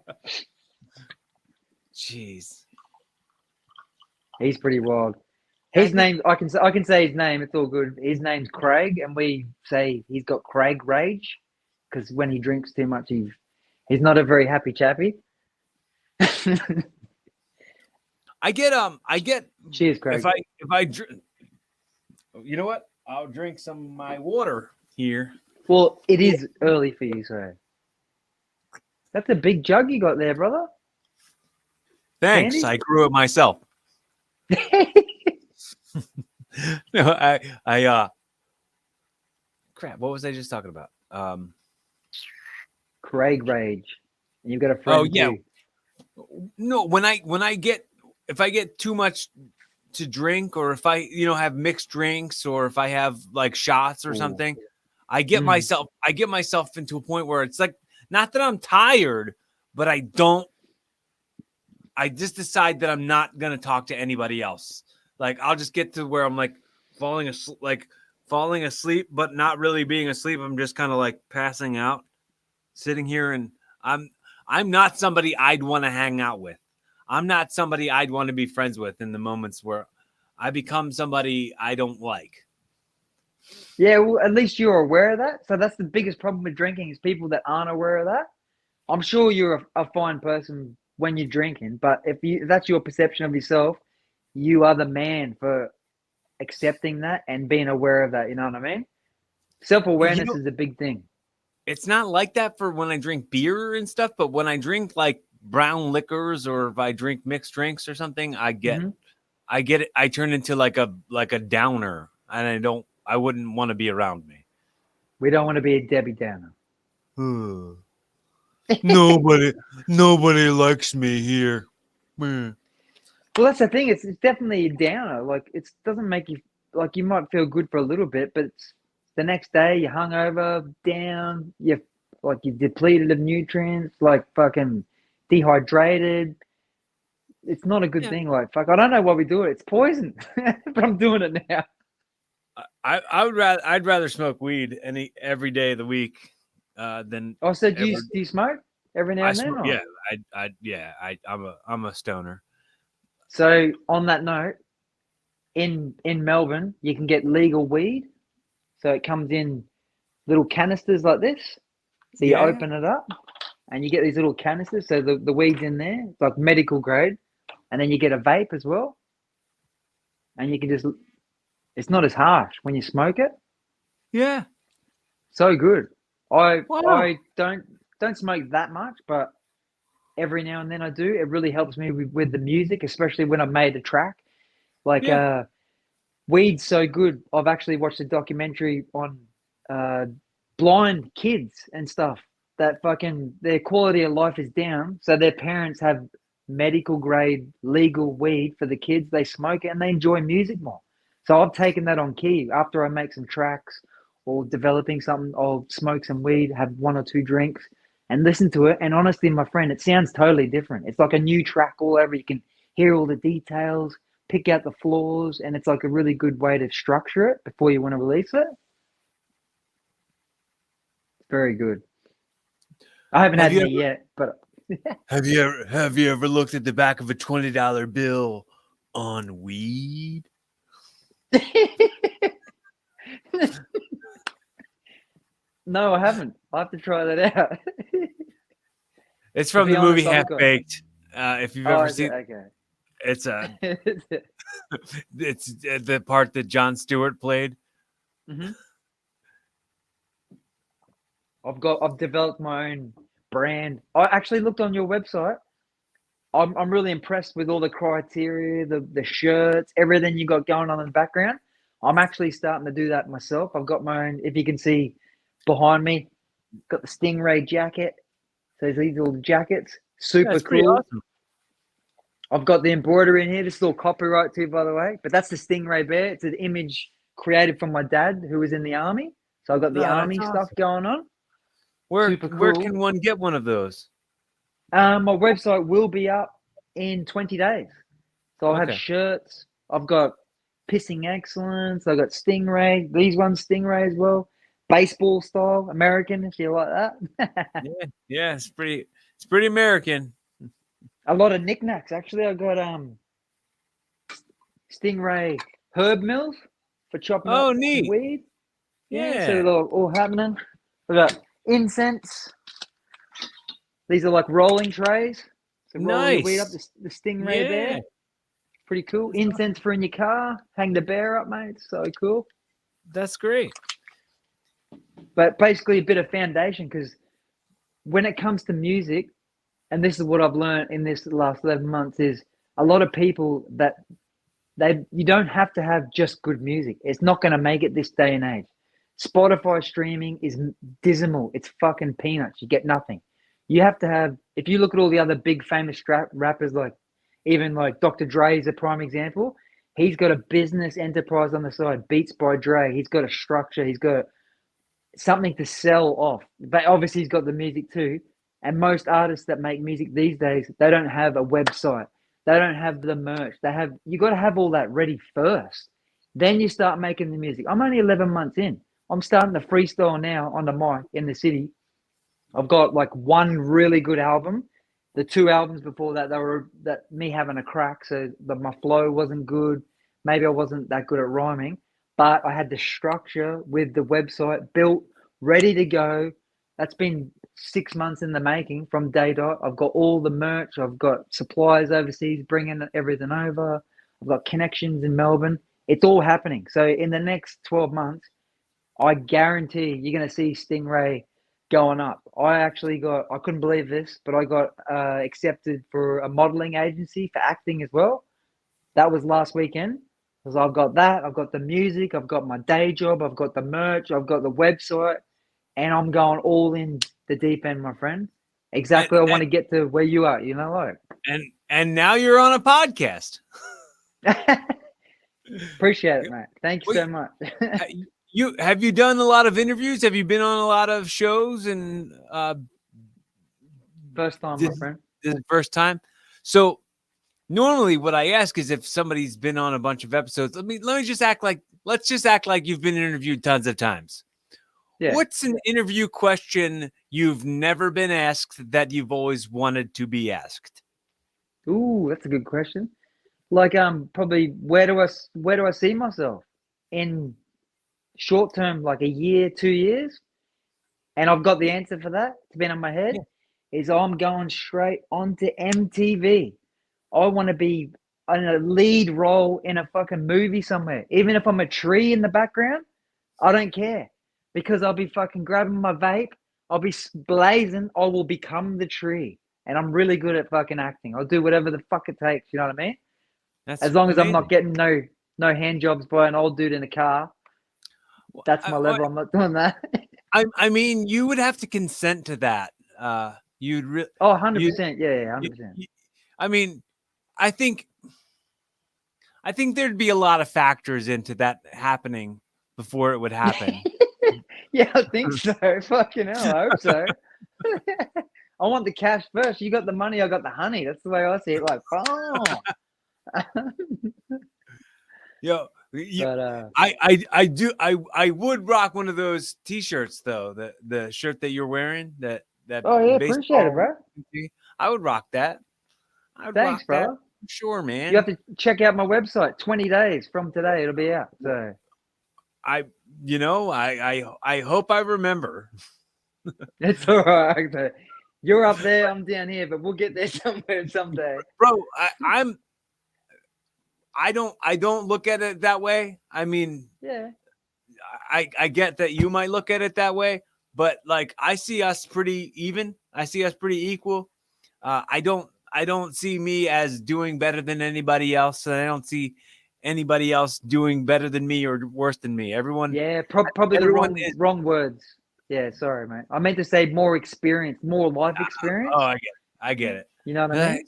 Jeez. He's pretty wild. I His think name, I can say his name. It's all good. His name's Craig, and we say he's got Craig rage because when he drinks too much, he's not a very happy chappy. I get Cheers, Craig. if I drink, you know what? I'll drink some of my water here. Well, it is early for you, so that's a big jug you got there, brother. Thanks. Handy. I grew it myself. No, crap. What was I just talking about? Craig rage, and you've got a Oh friend yeah. too. No, when I get if I get too much to drink, or if I have mixed drinks, or if I have like shots or Ooh. something, I get Mm. myself into a point where it's like, not that I'm tired, but I just decide that I'm not gonna talk to anybody else. Like I'll just get to where I'm like falling asleep, but not really being asleep. I'm just kind of like passing out, sitting here, and I'm not somebody I'd want to hang out with. I'm not somebody I'd want to be friends with in the moments where I become somebody I don't like. Yeah, well, at least you're aware of that. So that's the biggest problem with drinking is people that aren't aware of that. I'm sure you're a fine person when you're drinking, but if that's your perception of yourself, you are the man for accepting that and being aware of that. You know what I mean? Self You awareness know, is a big thing. it's not like that for when I drink beer and stuff, but when I drink like brown liquors, or if I drink mixed drinks or something, I get Hmm. it. I turn into like a downer, and I wouldn't want to be around me. We don't want to be a Debbie Downer. Nobody nobody likes me here. Well, that's the thing. It's definitely a downer. Like it doesn't make you like you might feel good for a little bit, but it's the next day you're hungover, down. You're depleted of nutrients, like fucking dehydrated. It's not a good Yeah. thing. Like fuck, I don't know why we do it. It's poison, but I'm doing it now. I'd rather smoke weed every day of the week than Oh, so ever. do you smoke every now I and then? smoke. Or Yeah, I'm a stoner. so on that note, in Melbourne, you can get legal weed. So it comes in little canisters like this. So you Yeah. open it up and you get these little canisters. So the weed's in there. It's like medical grade. And then you get a vape as well. And you can just, it's not as harsh when you smoke it. Yeah. So good. I Wow. I don't smoke that much, but every now and then I do. It really helps me with the music, especially when I've made a track. Like Yeah. weed's so good. I've actually watched a documentary on uh, blind kids and stuff that fucking their quality of life is down. So their parents have medical grade legal weed for the kids. They smoke it and they enjoy music more. So I've taken that on key after I make some tracks or developing something, I'll smoke some weed, have one or two drinks, and listen to it. And honestly, my friend, it sounds totally different. It's like a new track all over. You can hear all the details, pick out the flaws, and it's like a really good way to structure it before you want to release it. Very good. I haven't Have had you any ever yet, but have you ever looked at the back of a $20 bill on weed? no, I haven't. I have to try that out. It's To from be the movie honest, Half I've got. Baked. If you've Oh, ever is it? seen, Okay. it's it's the part that Jon Stewart played. hmm I've developed my own brand. I actually looked on your website. I'm really impressed with all the criteria, the shirts, everything you got going on in the background. I'm actually starting to do that myself. I've got my own, if you can see behind me, got the Stingray jacket. So these are all the jackets. Super That's pretty cool. awesome. I've got the embroidery in here. This is all copyright too, by the way. But that's the Stingray bear. It's an image created from my dad who was in the army. So I've got the No, that's army stuff awesome. going on. Super Where cool. can one get one of those? My website will be up in 20 days. So I'll have Okay. shirts. I've got Pissing Excellence. I've got Stingray. These ones Stingray as well. Baseball style, American, if you like that. Yeah, it's pretty American. A lot of knickknacks. Actually, I got Stingray herb mills for chopping Oh, up neat. weed. Yeah, so Yeah. they're all happening. I got incense. These are like rolling trays. So roll your weed up Nice. the Stingray Yeah. bear. Pretty cool. That's awesome. Incense for in your car. Hang the bear up, mate. So cool. That's great. But basically, a bit of foundation because when it comes to music, and this is what I've learned in this last 11 months, is a lot of people that you don't have to have just good music. It's not going to make it this day and age. Spotify streaming is dismal. It's fucking peanuts. You get nothing. You have to have, if you look at all the other big famous rappers, like even like Dr. Dre is a prime example. He's got a business enterprise on the side, Beats by Dre. He's got a structure. He's got something to sell off. But obviously, he's got the music too. And most artists that make music these days, they don't have a website. They don't have the merch. You got to have all that ready first. Then you start making the music. I'm only 11 months in. I'm starting to freestyle now on the mic in the city. I've got like one really good album. The two albums before that, they were that me having a crack. So my flow wasn't good. Maybe I wasn't that good at rhyming, but I had the structure with the website built, ready to go. That's been 6 months in the making from day dot. I've got all the merch. I've got suppliers overseas bringing everything over. I've got connections in Melbourne. It's all happening. So in the next 12 months, I guarantee you're going to see Stingray going up. I couldn't believe this, but I got accepted for a modeling agency for acting as well. That was last weekend. Because I've got that, I've got the music, I've got my day job, I've got the merch, I've got the website, and I'm going all in the deep end, my friend. And Exactly. I want and to get to where you are, like. and now you're on a podcast. Appreciate it, mate. Thank you Well, so much. have you done a lot of interviews? Have you been on a lot of shows? And First time, my this, friend. this is the first time. So normally, what I ask is if somebody's been on a bunch of episodes. Let's just act like you've been interviewed tons of times. Yeah. What's an interview question you've never been asked that you've always wanted to be asked? Ooh, that's a good question. Like, probably where do I see myself in short term, like a year, 2 years? And I've got the answer for that. It's been in my head. Yeah. Is I'm going straight onto MTV. I want to be in a lead role in a fucking movie somewhere. Even if I'm a tree in the background, I don't care because I'll be fucking grabbing my vape. I'll be blazing. I will become the tree. And I'm really good at fucking acting. I'll do whatever the fuck it takes. You know what I mean? That's As long as I'm not amazing. getting no hand jobs by an old dude in a car. That's my level. I'm not doing that. I mean, you would have to consent to that. You'd really, Oh, you, 100%. Yeah, you, 100%. I mean, I think there'd be a lot of factors into that happening before it would happen. Yeah, I think so. Fucking hell, I hope so. I want the cash first. You got the money, I got the honey. That's the way I see it. Like, oh. Yo, But I would rock one of those T-shirts though. The shirt that you're wearing, that oh yeah, appreciate it, baseball. bro. I would rock that. I'd Thanks, rock that. brother. Sure, You man. have to check out my website. 20 days from today, it'll be out. So I hope I remember. it's all right. So you're up there, I'm down here, but we'll get there somewhere someday. Bro, I don't look at it that way. I mean, Yeah. I get that you might look at it that way, but like I see us pretty even. I see us pretty equal. I don't see me as doing better than anybody else, and I don't see anybody else doing better than me or worse than me. Everyone, Yeah, probably everyone the wrong words. Yeah, sorry, mate. I meant to say more experience, more life experience. Oh, I get it. You know what I mean?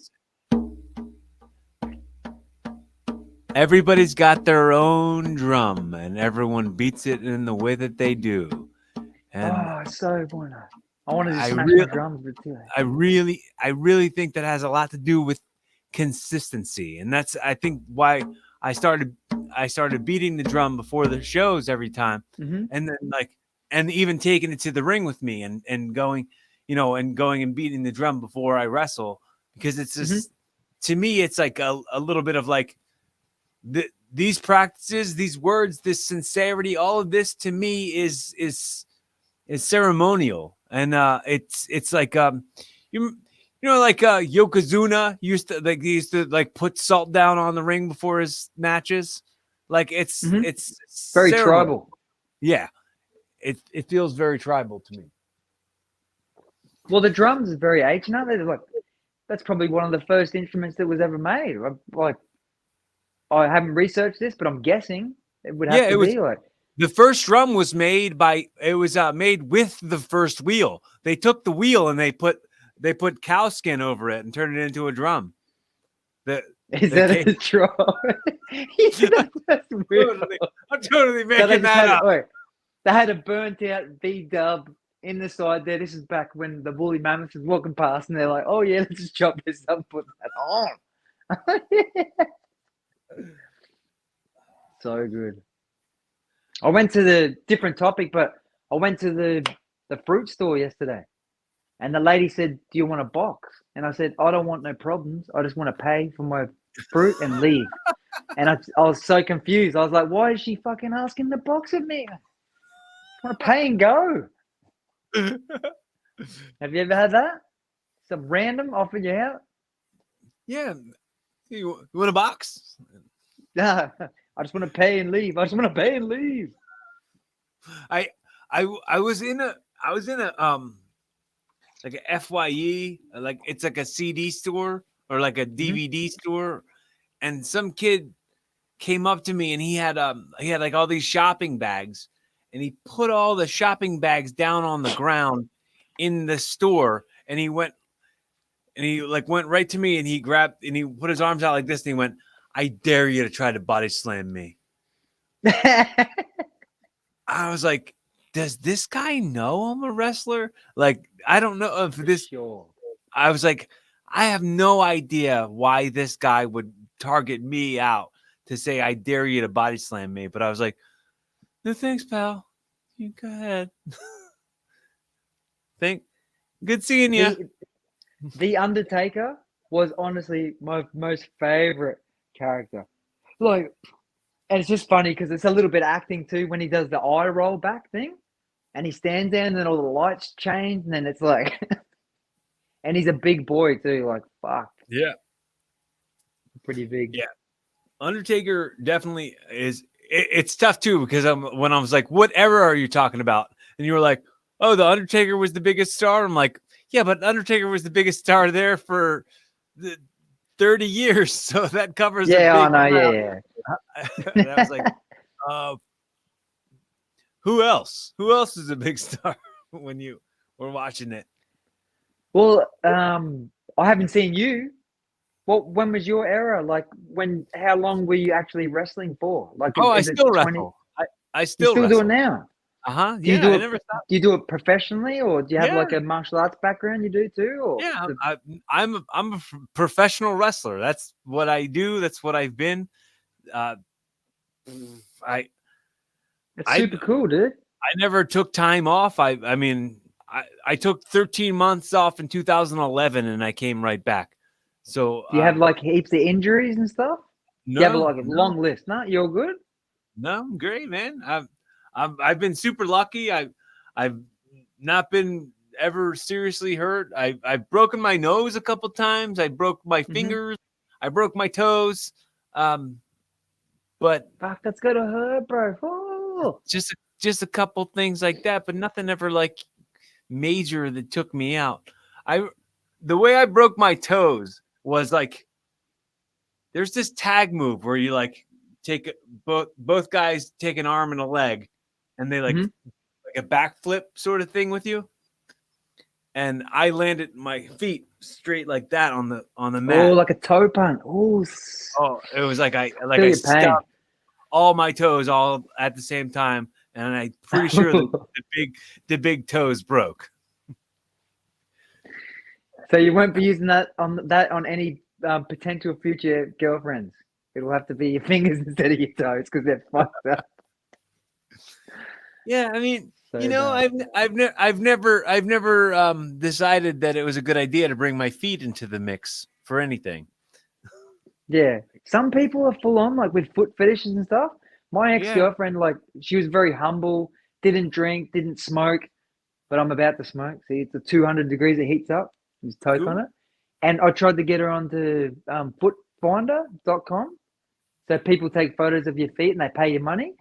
Everybody's got their own drum, and everyone beats it in the way that they do. And so fun. I wanted to smash my drums, but too. I really think that has a lot to do with consistency, and that's I think why I started beating the drum before the shows every time, Mm-hmm. and then and even taking it to the ring with me and going, going and beating the drum before I wrestle, because it's just to me it's like a little bit of like these practices, these words, this sincerity, all of this to me is ceremonial, and it's like like Yokozuna used to put salt down on the ring before his matches, like it's very ceremony. tribal. Yeah, it feels very tribal to me. Well, the drums is very ancient, aren't they? Like that's probably one of the first instruments that was ever made. Like I haven't researched this, but I'm guessing it would have to be like. The first drum was made made with the first wheel. They took the wheel and they put cow skin over it and turned it into a drum. Is that a drum? That's weird. I'm totally making that up. They had a burnt out V-dub in the side there. This is back when the woolly mammoth was walking past, and they're like, "Oh yeah, let's just chop this up, and put that on." So good. I went to the different topic, but I went to the fruit store yesterday, and the lady said, "Do you want a box?" And I said, "I don't want no problems. I just want to pay for my fruit and leave." And I was so confused. I was like, "Why is she fucking asking the box of me? I want to pay and go." Have you ever had that? Some random offer you out? Yeah. You want a box? Nah. I just want to pay and leave. I just want to pay and leave. I was in a like a FYE, like it's like a CD store or like a DVD store, and some kid came up to me and he had like all these shopping bags, and he put all the shopping bags down on the ground in the store, and he went right to me, and he grabbed and he put his arms out like this, and he went, "I dare you to try to body slam me." I was like, does this guy know I'm a wrestler? Like, I don't know if this. Sure. I was like, I have no idea why this guy would target me out to say, "I dare you to body slam me." But I was like, no, thanks, pal. You go ahead. Good seeing you. The Undertaker was honestly my most favorite character. Like, and it's just funny because it's a little bit acting too when he does the eye roll back thing, and he stands there and then all the lights change, and then it's like, and he's a big boy too. Like, fuck. Yeah. Pretty big. Yeah. Undertaker definitely is. It's tough too because when I was like, "What era are you talking about?" and you were like, "Oh, the Undertaker was the biggest star." I'm like, "Yeah, but Undertaker was the biggest star there for the 30 years, so that covers." Yeah, I know. Yeah. And I was like, "Who else? Who else is a big star when you were watching it?" Well, I haven't seen you. When was your era? Like, how long were you actually wrestling for? Like, I still wrestle. I still do wrestle it now. Do you Yeah, do I it? never thought. Do you do it professionally, or do you have Yeah, like a martial arts background? You do too, or yeah. I'm a professional wrestler. That's what I do. That's what I've been. Uh, I it's I super cool, dude. I never took time off. I mean, I took 13 months off in 2011, and I came right back. So Do you have like heaps of injuries and stuff? Do you have no, like a no, long list? No, you're good. no, I'm great, man. I've been super lucky. I've not been ever seriously hurt. I've broken my nose a couple times. I broke my Mm-hmm. fingers. I broke my toes. Um, but Fuck, that's gotta hurt, bro. Oh. just a couple things like that, but nothing ever like major that took me out. I The way I broke my toes was like there's this tag move where you like take both guys take an arm and a leg, and they like Mm-hmm. a backflip sort of thing with you. And I landed my feet straight like that on the Oh, mat. like a toe punch. Oh, Oh, it was like I feel your pain. stubbed all my toes all at the same time, and I'm pretty sure the big toes broke. So you won't be using that on any potential future girlfriends. It'll have to be your fingers instead of your toes because they're fucked up Yeah, I mean, so bad. I've never decided that it was a good idea to bring my feet into the mix for anything. Yeah, some people are full on like with foot fetishes and stuff. My ex Yeah, girlfriend, like, she was very humble, didn't drink, didn't smoke, but I'm about to smoke. See, it's a 200 degrees it heats up. There's toke on cool. it. And I tried to get her onto footfinder.com. So people take photos of your feet and they pay you money.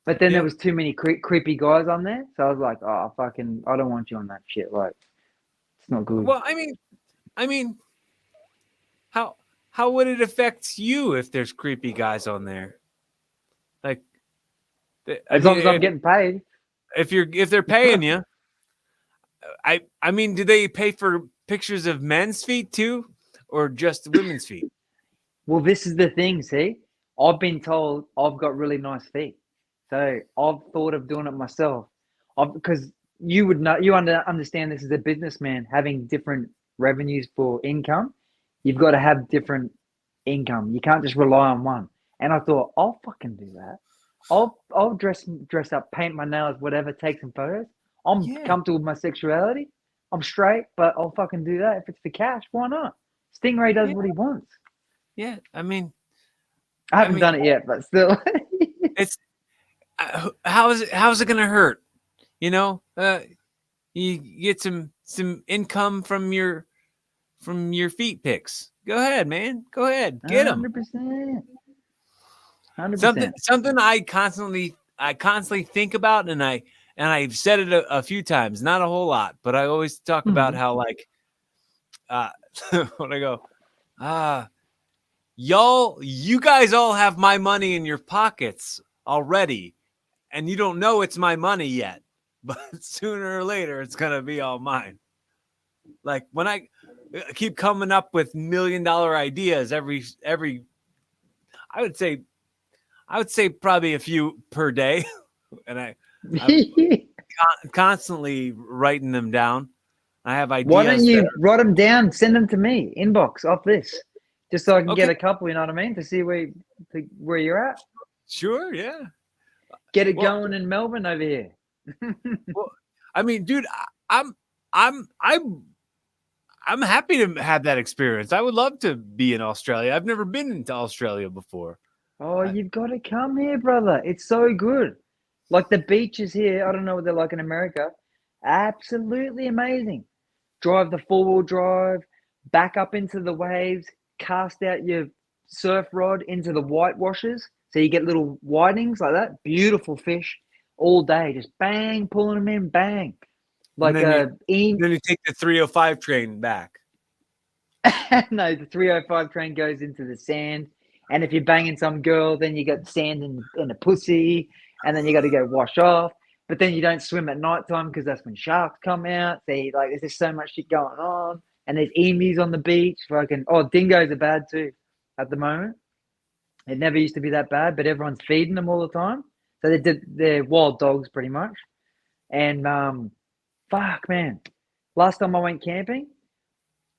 But then there Yep. was too many creepy guys on there. So I was like, oh, fucking, I don't want you on that shit. Like, it's not good. Well, I mean, how how would it affect you if there's creepy guys on there? Like, I As mean, long as I'm getting paid. if they're paying you, I mean, do they pay for pictures of men's feet too, or just women's feet? Well, this is the thing, see? I've been told I've got really nice feet. So I've thought of doing it myself. Because you would know, understand this as a businessman, having different revenues for income. You've got to have different income. You can't just rely on one. And I thought, I'll fucking do that. I'll dress up, paint my nails, whatever, take some photos. I'm Yeah, comfortable with my sexuality. I'm straight, but I'll fucking do that if it's for cash. Why not? Stingray does yeah, what he wants. yeah. I I haven't mean, done it yet, but still. it's how's it gonna hurt? You know, you get some income from your feet pics. Go ahead, man. Go ahead, get them. 100%. 100%. Something I constantly think about, and I've said it a few times, not a whole lot, but I always talk about Mhm. how like uh when I go, ah, you guys all have my money in your pockets already, and you don't know it's my money yet, but sooner or later it's gonna be all mine. Like when I keep coming up with $1 million ideas every I would say probably a few per day, and I'm constantly writing them down. I have Why don't ideas that you write them down, send them to me, inbox off this, just so I can okay, get a couple, you know what I mean, to see where you're at. sure, yeah. Get it Well, going in Melbourne over here. well, I mean, dude, I'm I'm I'm I'm happy to have that experience. I would love to be in Australia. I've never been into Australia before. Oh, I, you've got to come here, brother. It's so good. Like the beaches here, I don't know what they're like in America. Absolutely amazing. Drive the four-wheel drive, back up into the waves, cast out your surf rod into the whitewashes. So you get little whitings like that. Beautiful fish all day. Just bang, pulling them in, bang. and Like a then you take the 305 train back. no, the 305 train goes into the sand. And if you're banging some girl, then you got sand in the pussy, and then you got to go wash off. But then you don't swim at night time because that's when sharks come out. There's just so much shit going on. And there's emus on the beach. Fucking dingoes are bad too at the moment. It never used to be that bad, but everyone's feeding them all the time. So they're wild dogs pretty much. And fuck man, last time I went camping,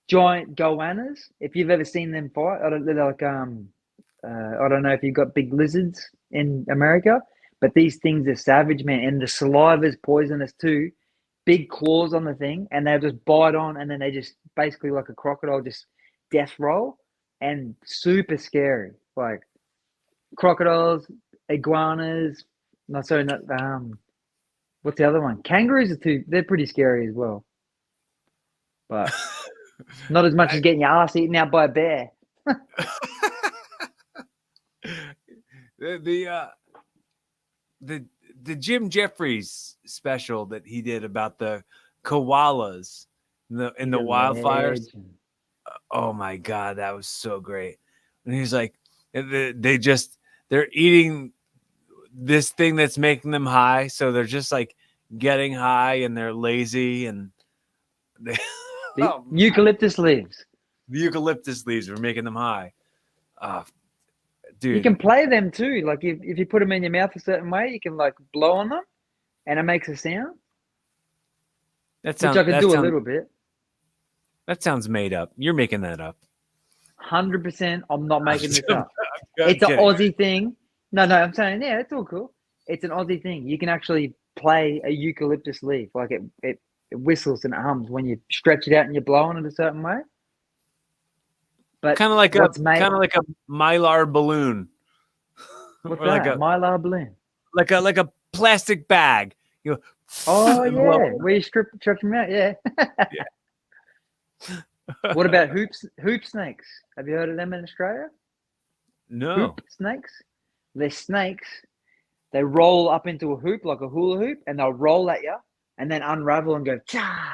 giant goannas. If you've ever seen them fight, they're like I don't know if you've got big lizards in America, but these things are savage, man, and the saliva is poisonous too. Big claws on the thing, and they'll just bite on, and then they just basically like a crocodile, just death roll, and super scary. Like crocodiles, iguanas. No, sorry, not what's the other one? Kangaroos are too. They're pretty scary as well, but not as much as getting your ass eaten out by a bear. the Jim Jeffries special that he did about the koalas in the wildfires. Legend. Oh my god, that was so great. And he's like, they're eating this thing that's making them high, so they're just like getting high and they're lazy and they, The eucalyptus leaves. the eucalyptus leaves are making them high. Dude, You can play them too. Like if you put them in your mouth a certain way, you can like blow on them, and it makes a sound. Which I can do a little bit. That sounds made up. You're making that up. 100%. I'm not making this up. I'm It's an kidding. Aussie thing. No, I'm saying, yeah, it's all cool. It's an Aussie thing. You can actually play a eucalyptus leaf. Like it whistles and it hums when you stretch it out and you blow on it a certain way. But Kind of like what's a mylar balloon. what's Or that? like a Mylar balloon. like a plastic bag. You know, Oh and yeah, blow. where you stretch them out. Yeah. What about hoop snakes? Have you heard of them in Australia? No. Hoop snakes. They're snakes. They roll up into a hoop like a hula hoop, and they'll roll at you, and then unravel and go cha.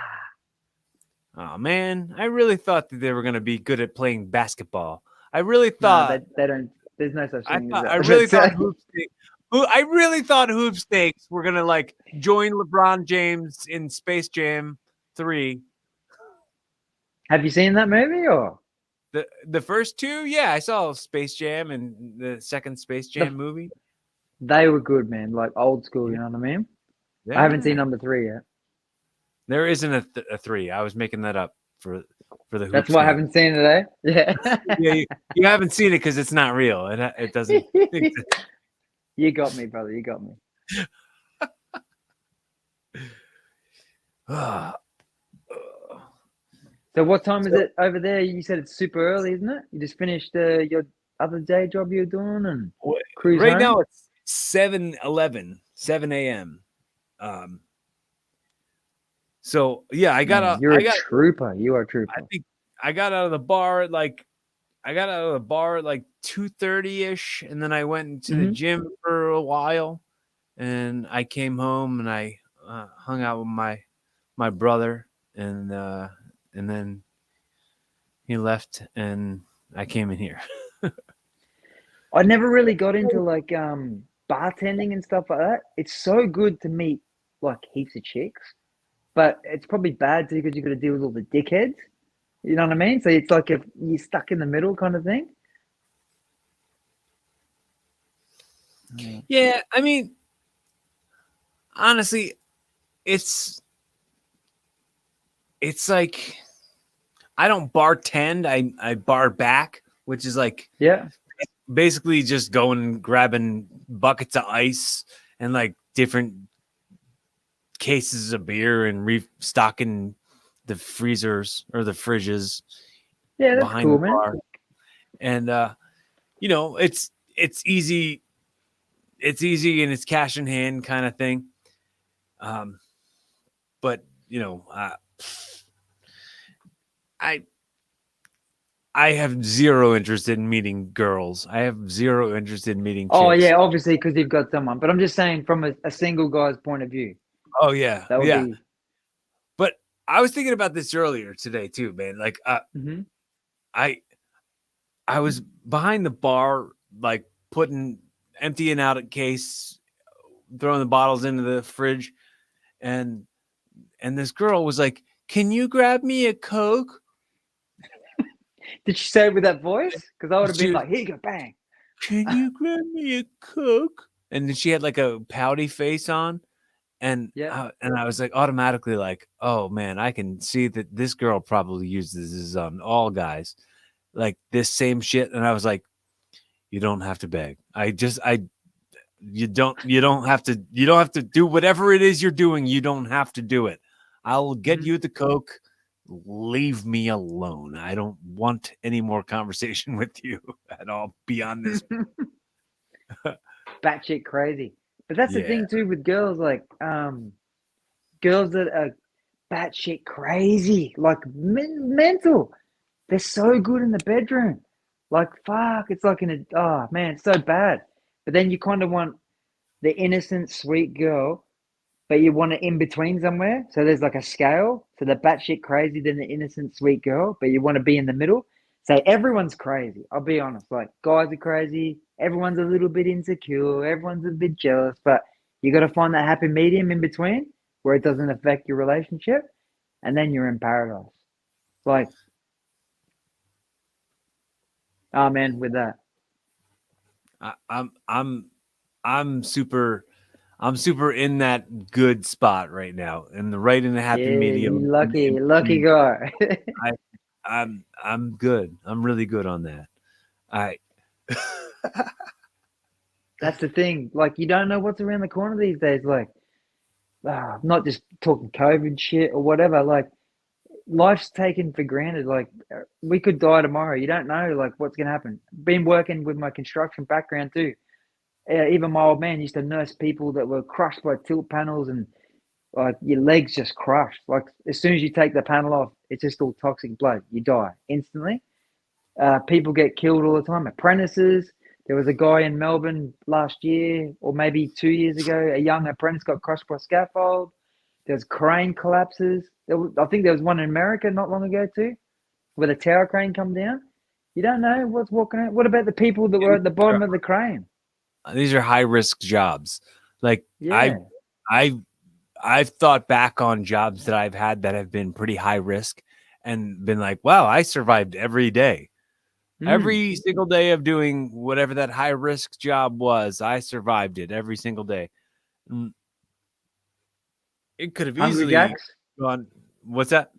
Oh man, I really thought that they were going to be good at playing basketball. I really No, thought. they don't. There's no such thing as that. I really thought I really thought hoop snakes were going to like join LeBron James in Space Jam 3. Have you seen that movie or? The first two, yeah, I saw Space Jam and the second Space Jam movie. They were good, man. Like old school, you know what I mean? Yeah. I haven't seen number 3 yet. There isn't a 3. I was making that up for the hoop That's why I snake. haven't seen it, eh? Yeah. Yeah, you haven't seen it because it's not real. It doesn't. You got me, brother. You got me. So what time is it over there? You said it's super early, isn't it? You just finished your other day job you're doing and cruise Right home? now it's 7:11, 7 a.m. So yeah, I got Man, you're a trooper. You are a trooper. I think I got out of the bar at like 2:30ish, and then I went into the gym for a while, and I came home and I hung out with my brother, and then he left, and I came in here. I never really got into like bartending and stuff like that. It's so good to meet like heaps of chicks, but it's probably bad too because you got to deal with all the dickheads. You know what I mean? So it's like if you're stuck in the middle kind of thing. Yeah, I mean, honestly, it's like I don't bartend. I bar back, which is like basically just going and grabbing buckets of ice and like different cases of beer and restocking the freezers or the fridges behind cool, the bar. And you know, it's easy. It's easy and it's cash in hand kind of thing. But you know, I have zero interest in meeting girls. I have zero interest in meeting chicks. Oh yeah, obviously because you've got someone. But I'm just saying from a single guy's point of view. Oh yeah, that would be. But I was thinking about this earlier today too, man. Like, I was behind the bar, like emptying out a case, throwing the bottles into the fridge, and this girl was like, "Can you grab me a Coke?" Did she say it with that voice? Because I would have been like, "Here you go, bang." Can you grab me a Coke? And then she had like a pouty face on, And Yeah. I was like automatically like, oh man, I can see that this girl probably uses this on all guys, like this same shit. And I was like, you don't have to beg. You don't have to do whatever it is you're doing. You don't have to do it. I'll get Mhm. you the Coke. Leave me alone. I don't want any more conversation with you at all beyond this. Batshit crazy. But that's the Yeah. thing too with girls, like girls that are batshit crazy, like mental. They're so good in the bedroom. Like fuck, it's like oh man, it's so bad. But then you kind of want the innocent, sweet girl, but you want it in between somewhere. So there's like a scale. So the batshit crazy, then the innocent, sweet girl, but you want to be in the middle. So everyone's crazy. I'll be honest. Like guys are crazy. Everyone's a little bit insecure. Everyone's a bit jealous. But you got to find that happy medium in between where it doesn't affect your relationship, and then you're in paradise. Like, oh man, with that. I, I'm I'm I'm super in that good spot right now, and in the happy Yeah, medium. you In lucky between. guy. I I'm good. I'm really good on that. I That's the thing. Like, you don't know what's around the corner these days. Like, not just talking COVID shit or whatever. Like, life's taken for granted. Like, we could die tomorrow. You don't know, like, what's going to happen. Been working with my construction background too. Even my old man used to nurse people that were crushed by tilt panels and like your legs just crushed. Like, as soon as you take the panel off, it's just all toxic blood. You die instantly. People get killed all the time. Apprentices. There was a guy in Melbourne last year, or maybe 2 years ago. A young apprentice got crushed by scaffold. There's crane collapses. I think there was one in America not long ago too, where the tower crane come down. You don't know what's walking out. What about the people that were at the bottom of the crane? these are high risk jobs. Like Yeah. I I've thought back on jobs that I've had that have been pretty high risk and been like, wow, I survived every day. Mm. Every single day of doing whatever that high risk job was, I survived it every single day. Mm, it could have Hungry easily Jacks. gone. What's that?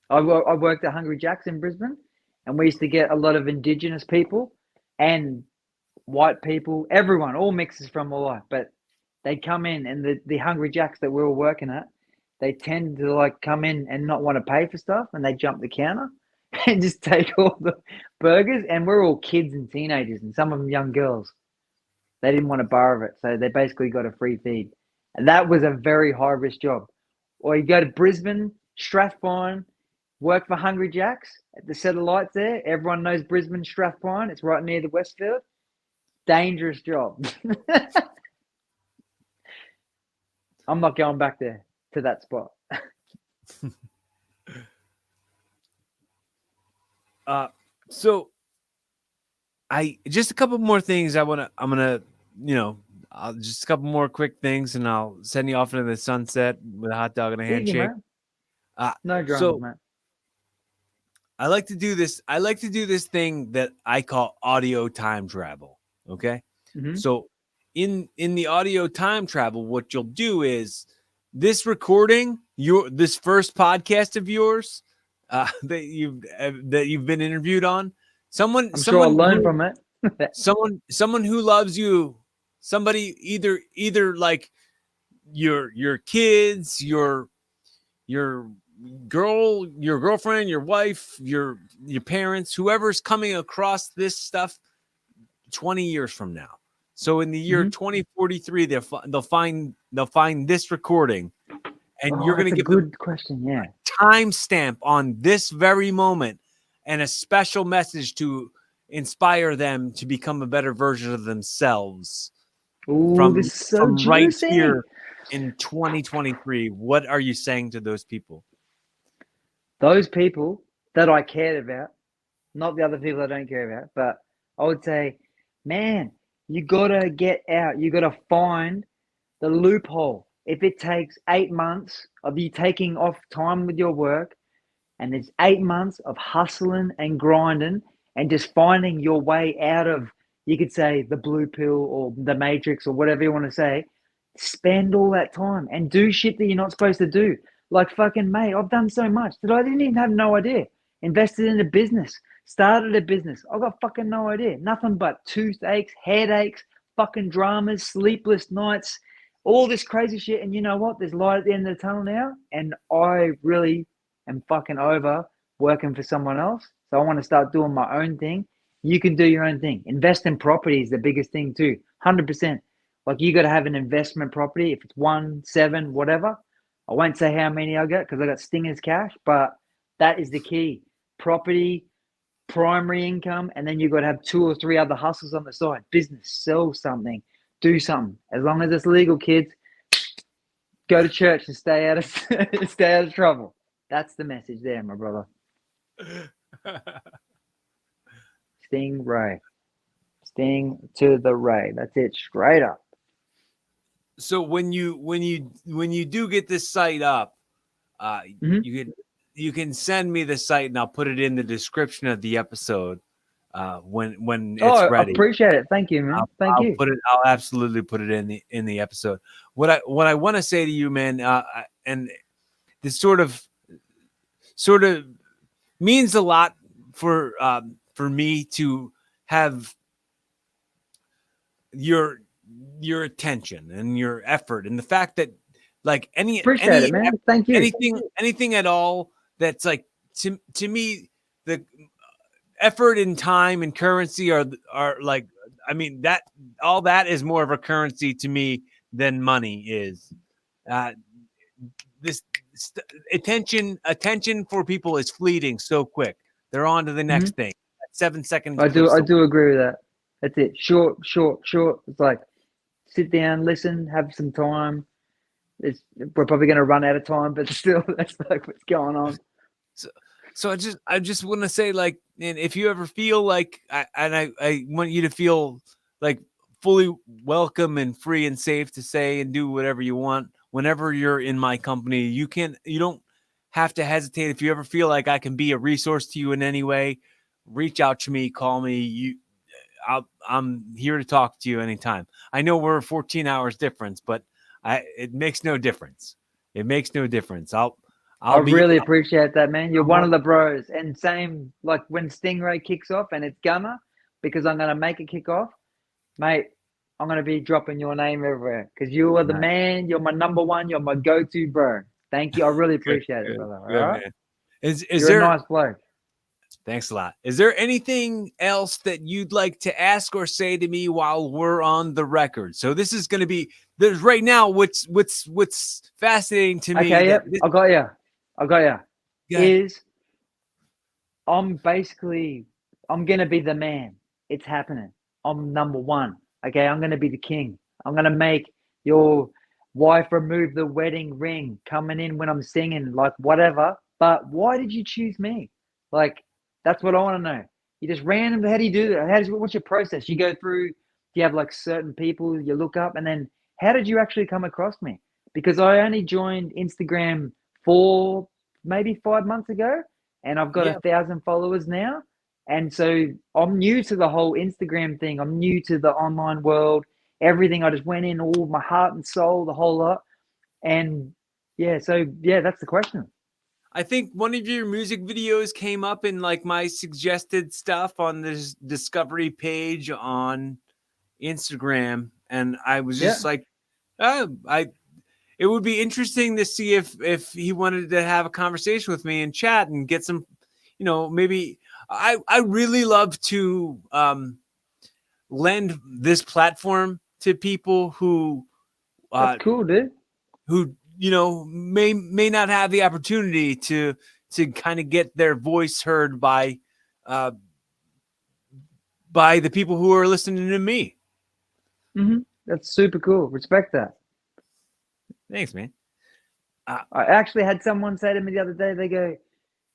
I worked at Hungry Jacks in Brisbane, and we used to get a lot of Indigenous people and white people, everyone, all mixes from all life. But they come in, and the Hungry Jacks that we were working at, they tend to like come in and not want to pay for stuff, and they jump the counter and just take all the burgers. And we're all kids and teenagers, and some of them young girls. They didn't want a bar of it, so they basically got a free feed, and that was a very high risk job. Or you go to Brisbane, Strathpine, work for Hungry Jacks at the set of lights there. Everyone knows Brisbane, Strathpine. It's right near the Westfield. Dangerous job. I'm not going back there to that spot. So I just a couple more things I'm gonna, just a couple more quick things and I'll send you off into the sunset with a hot dog and a Easy, handshake. man. No dramas, So man. I like to do this. I like to do this thing that I call audio time travel. Okay. Mm-hmm. So in the audio time travel, what you'll do is this recording, this first podcast of yours that you've been interviewed on, I'm sure I'll learn from it. someone who loves you, somebody either like your kids, your your girlfriend, your wife, your parents, whoever's coming across this stuff 20 years from now. So in the year Mm-hmm. 2043, they'll find this recording, and you're Oh, going that's to a give them good question. Yeah. a timestamp on this very moment and a special message to inspire them to become a better version of themselves Oh, this is so right juicy. here in 2023. What are you saying to those people? Those people that I cared about, not the other people I don't care about, but I would say, man, you gotta get out. You gotta find the loophole. If it takes 8 months of you taking off time with your work, and it's 8 months of hustling and grinding and just finding your way out of, you could say, the blue pill or the matrix or whatever you want to say, spend all that time and do shit that you're not supposed to do. Like fucking mate, I've done so much that I didn't even have no idea. Invested in a business, started a business. I got fucking no idea. Nothing but toothaches, headaches, fucking dramas, sleepless nights, all this crazy shit. And you know what? There's light at the end of the tunnel now. And I really am fucking over working for someone else. So I want to start doing my own thing. You can do your own thing. Invest in property is the biggest thing too. 100%. Like you got to have an investment property. If it's 1, 7, whatever. I won't say how many I got because I got Stinger's cash, but that is the key. Property, primary income, and then you've got to have 2 or 3 other hustles on the side. Business, sell something, do something. As long as it's legal, kids, go to church and stay out of trouble. That's the message there, my brother. Stingray. Sting to the ray. That's it, straight up. So when you do get this site up, you can send me the site and I'll put it in the description of the episode when it's ready. I appreciate it. Thank you, man. Thank you. I'll absolutely put it in the episode. What I want to say to you, man, and this sort of means a lot for me to have your attention and your effort and the fact that like appreciate it, man. Thank you. Anything at all that's like to me the effort and time and currency are like, I mean, that all that is more of a currency to me than money is. This attention for people is fleeting so quick. They're on to the next thing. 7 seconds. I do agree with that. That's it. Short. It's like sit down, listen, have some time. We're probably going to run out of time, but still, that's like what's going on. So I just want to say, like, and if you ever feel like, I want you to feel like fully welcome and free and safe to say and do whatever you want whenever you're in my company. You don't have to hesitate. If you ever feel like I can be a resource to you in any way, reach out to me, call me. I'm here to talk to you anytime. I know we're 14 hours difference, but it makes no difference. It makes no difference. I really appreciate that, man. You're one of the bros. And same, like when Stingray kicks off, and it's gonna, because I'm gonna make it kick off, mate. I'm gonna be dropping your name everywhere because you are the man. You're my number one. You're my go-to bro. Thank you. I really appreciate it, brother. All right. Man. Is You're there a nice bloke? Thanks a lot. Is there anything else that you'd like to ask or say to me while we're on the record? So this is going to be there's right now. What's fascinating to me? Okay, yeah, I got you. Yeah. Is I'm gonna be the man. It's happening. I'm number one. Okay, I'm gonna be the king. I'm gonna make your wife remove the wedding ring coming in when I'm singing, like whatever. But why did you choose me? Like, that's what I want to know. You just random. How do you do that? What's your process? You go through. Do you have like certain people you look up, and then how did you actually come across me? Because I only joined Instagram 4, maybe 5 months ago, and I've got 1,000 followers now. And so I'm new to the whole Instagram thing. I'm new to the online world. Everything. I just went in all my heart and soul, the whole lot. And that's the question. I think one of your music videos came up in like my suggested stuff on this discovery page on Instagram. And I was just like, it would be interesting to see if he wanted to have a conversation with me and chat and get some, maybe I really love to lend this platform to people who that's cool, dude. Who may not have the opportunity to kind of get their voice heard by the people who are listening to me. That's super cool. Respect that. Thanks, man. I actually had someone say to me the other day, they go,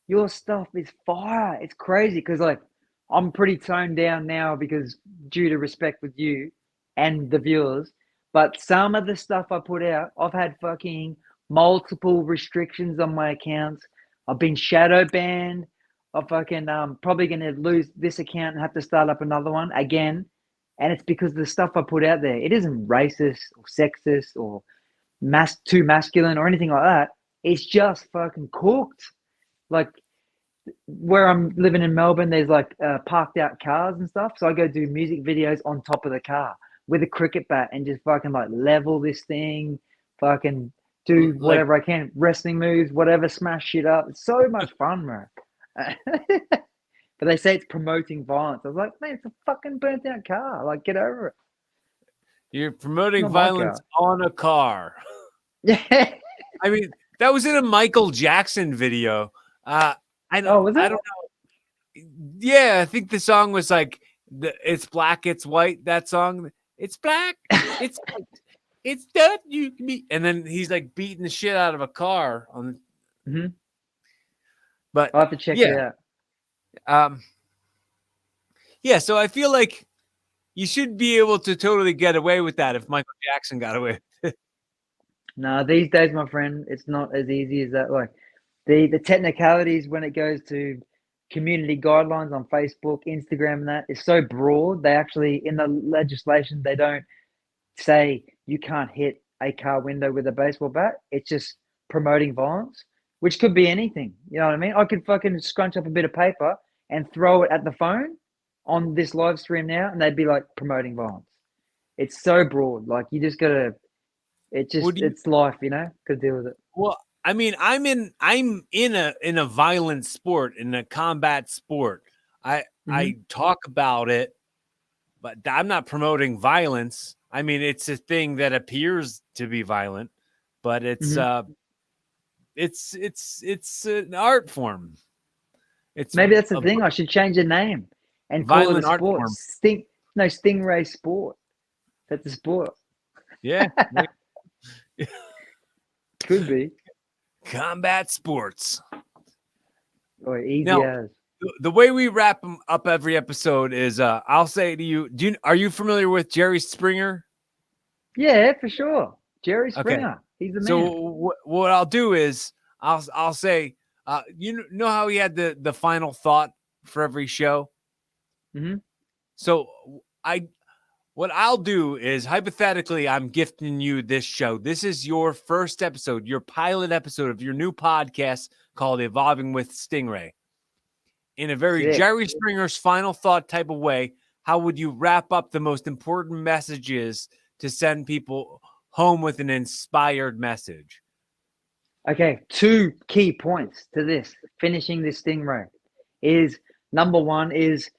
your stuff is fire. It's crazy because like I'm pretty toned down now because due to respect with you and the viewers. But some of the stuff I put out, I've had fucking multiple restrictions on my accounts. I've been shadow banned. I'm fucking probably going to lose this account and have to start up another one again. And it's because the stuff I put out there, it isn't racist or sexist or too masculine or anything like that. It's just fucking cooked. Like where I'm living in Melbourne, there's like parked out cars and stuff. So I go do music videos on top of the car with a cricket bat and just fucking like level this thing, fucking do Like whatever I can, wrestling moves, whatever, smash shit up. It's so much fun, bro. But they say it's promoting violence. I was like, man, it's a fucking burnt out car. Like, get over it. you're It's promoting not my violence car. on a car. Yeah. I mean, that was in a Michael Jackson video. I don't Oh, was I it? don't know. Yeah, I think the song was like it's black, it's white, that song. It's black, it's white, it's that you can be, and then he's like beating the shit out of a car on Mm-hmm. but I'll have to check it yeah. out. Um yeah, so I feel like you should be able to totally get away with that if Michael Jackson got away. No, these days, my friend, it's not as easy as that. Like the technicalities when it goes to community guidelines on Facebook, Instagram, and that is so broad. They actually in the legislation they don't say you can't hit a car window with a baseball bat. It's just promoting violence, which could be anything. You know what I mean? I could fucking scrunch up a bit of paper and throw it at the phone on this live stream now, and they'd be like promoting violence. It's so broad. Like you just gotta. Would you It's life, you know. Could deal with it. Well, I mean, I'm in a violent sport, in a combat sport. I Mm-hmm. I talk about it, but I'm not promoting violence. I mean, it's a thing that appears to be violent, but Mm-hmm. it's an art form. It's Maybe that's the a thing. I should change the name and call it a violent art sport. form. No, Stingray sport. That's a sport. Yeah. Could be. Combat sports. Or easy Now, as. the way we wrap 'em up every episode is I'll say to you, are you familiar with Jerry Springer? Yeah, for sure. Jerry Okay. Springer. He's the So man. what I'll do is I'll say you know how he had the final thought for every show. Mm-hmm. So what I'll do is hypothetically I'm gifting you this show. This is your first episode, your pilot episode of your new podcast called Evolving with Stingray. In a very Sick. Jerry Springer's final thought type of way, how would you wrap up the most important messages to send people home with an inspired message? Okay, 2 key points to this. Finishing this Stingray is number 1 is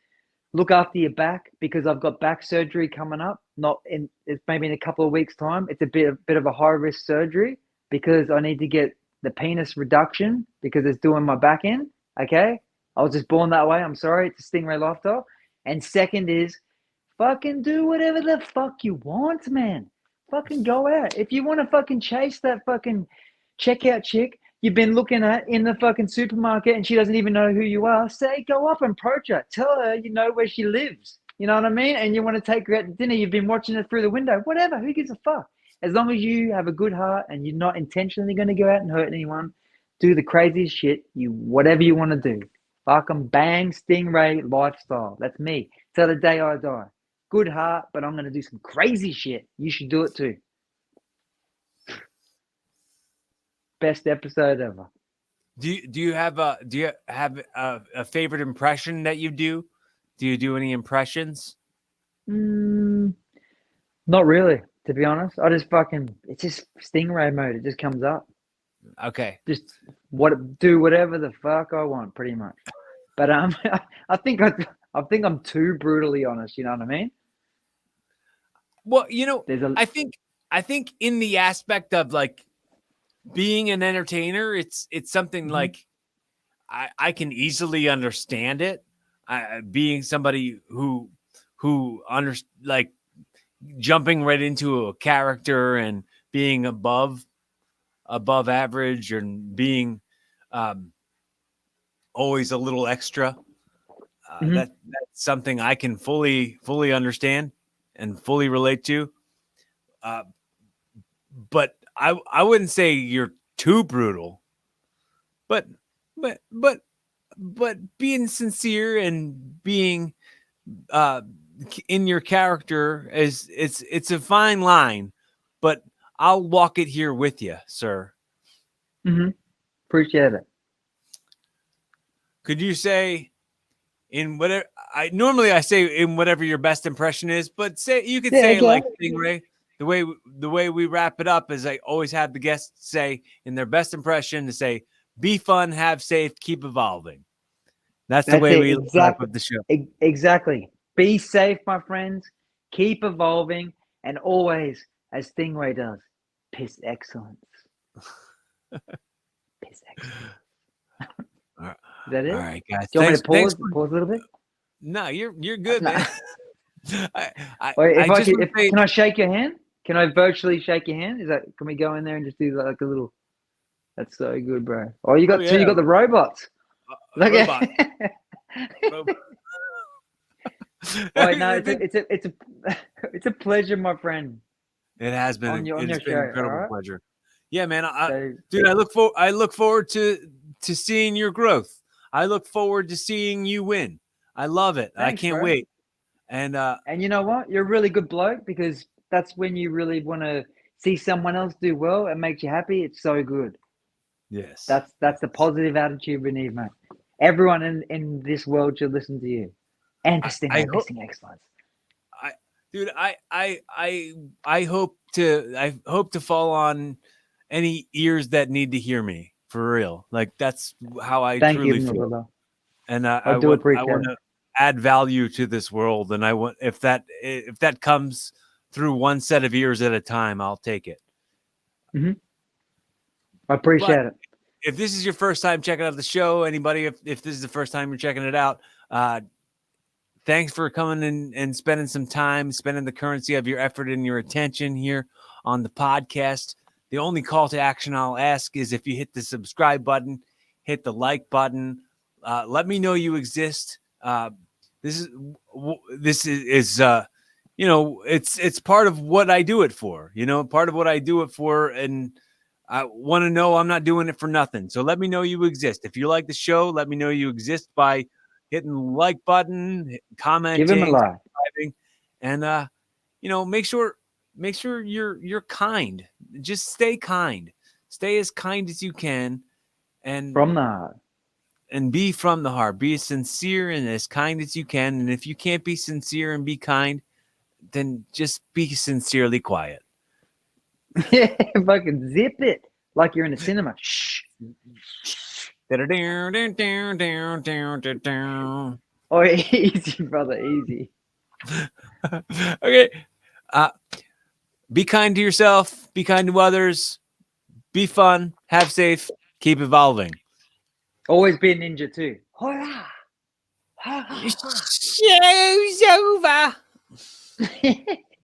look after your back because I've got back surgery coming up. It's maybe in a couple of weeks' time. It's a bit of a high risk surgery because I need to get the penis reduction because it's doing my back end. Okay, I was just born that way. I'm sorry. It's a Stingray lifestyle. And second is fucking do whatever the fuck you want, man. Fucking go out. If you want to fucking chase that fucking checkout chick you've been looking at in the fucking supermarket and she doesn't even know who you are, say, go up and approach her. Tell her you know where she lives. You know what I mean? And you want to take her out to dinner. You've been watching her through the window. Whatever. Who gives a fuck? As long as you have a good heart and you're not intentionally going to go out and hurt anyone, do the craziest shit, whatever you want to do. Fucking bang, Stingray lifestyle. That's me. Till the day I die. Good heart, but I'm going to do some crazy shit. You should do it too. Best episode ever. Do you have a favorite impression that you do? Do you do any impressions? Not really, to be honest. It's just Stingray mode. It just comes up. Okay. Just do whatever the fuck I want, pretty much. But I think I'm too brutally honest. You know what I mean? Well, I think in the aspect of like being an entertainer, it's something like I can easily understand it. Being somebody who like jumping right into a character and being above average and being always a little extra. That's something I can fully understand and fully relate to. But I wouldn't say you're too brutal. But being sincere and being in your character is it's a fine line, but I'll walk it here with you, sir. Mm-hmm. Appreciate it. Could you say in whatever I say in whatever your best impression is, but say you could Yeah, say okay. like Stingray. The way we wrap it up is I always have the guests say in their best impression to say, "Be fun, have safe, keep evolving." That's the That's way it. we wrap Exactly. up the show. Exactly. Be safe, my friends. Keep evolving, and always, as Stingray does, piss excellence. Piss excellence. All right, Is that it? all right, guys. Do you want me to Thanks. pause a little bit? No, you're good, No. man. Wait, I just want to say, can I shake your hand? Can I virtually shake your hand? Can we go in there and just do like a little? That's so good, bro. Oh, you got you got the robots. Look robot. at. Oh, no, it's a pleasure, my friend. It has been on your an show, incredible all right? pleasure. Yeah, man. So, Dude, I look forward to seeing your growth. I look forward to seeing you win. I love it. I thanks, can't bro. wait. And And you know what? You're a really good bloke, because that's when you really want to see someone else do well. It makes you happy. It's so good. yes, That's the positive attitude we need, mate. Everyone in this world should listen to you. And to I Stingray hope, Pissing Excellence. dude. I hope to fall on any ears that need to hear me for real. Like that's how I Thank you, truly my feel. brother. And I do appreciate to it. add value to this world. And I want if that comes through one set of ears at a time, I'll take it. Mm-hmm. I appreciate it. If this is your first time checking out the show, anybody, if this is the first time you're checking it out, thanks for coming in and spending some time, spending the currency of your effort and your attention here on the podcast. The only call to action I'll ask is if you hit the subscribe button, hit the like button, let me know you exist. This is you know, it's part of what I do it for. You know, part of what I do it for, and I want to know I'm not doing it for nothing. So let me know you exist. If you like the show, let me know you exist by hitting the like button, commenting, Give him a like. subscribing, and you know, make sure you're kind. Just stay kind. Stay as kind as you can, and From the heart. and be from the heart. Be as sincere and as kind as you can. And if you can't be sincere and be kind, then just be sincerely quiet. Yeah, fucking zip it like you're in the cinema. Shh. Oh, easy, brother, easy. Okay. Be kind to yourself. Be kind to others. Be fun. Have safe. Keep evolving. Always be a ninja too. Hola. Show's over.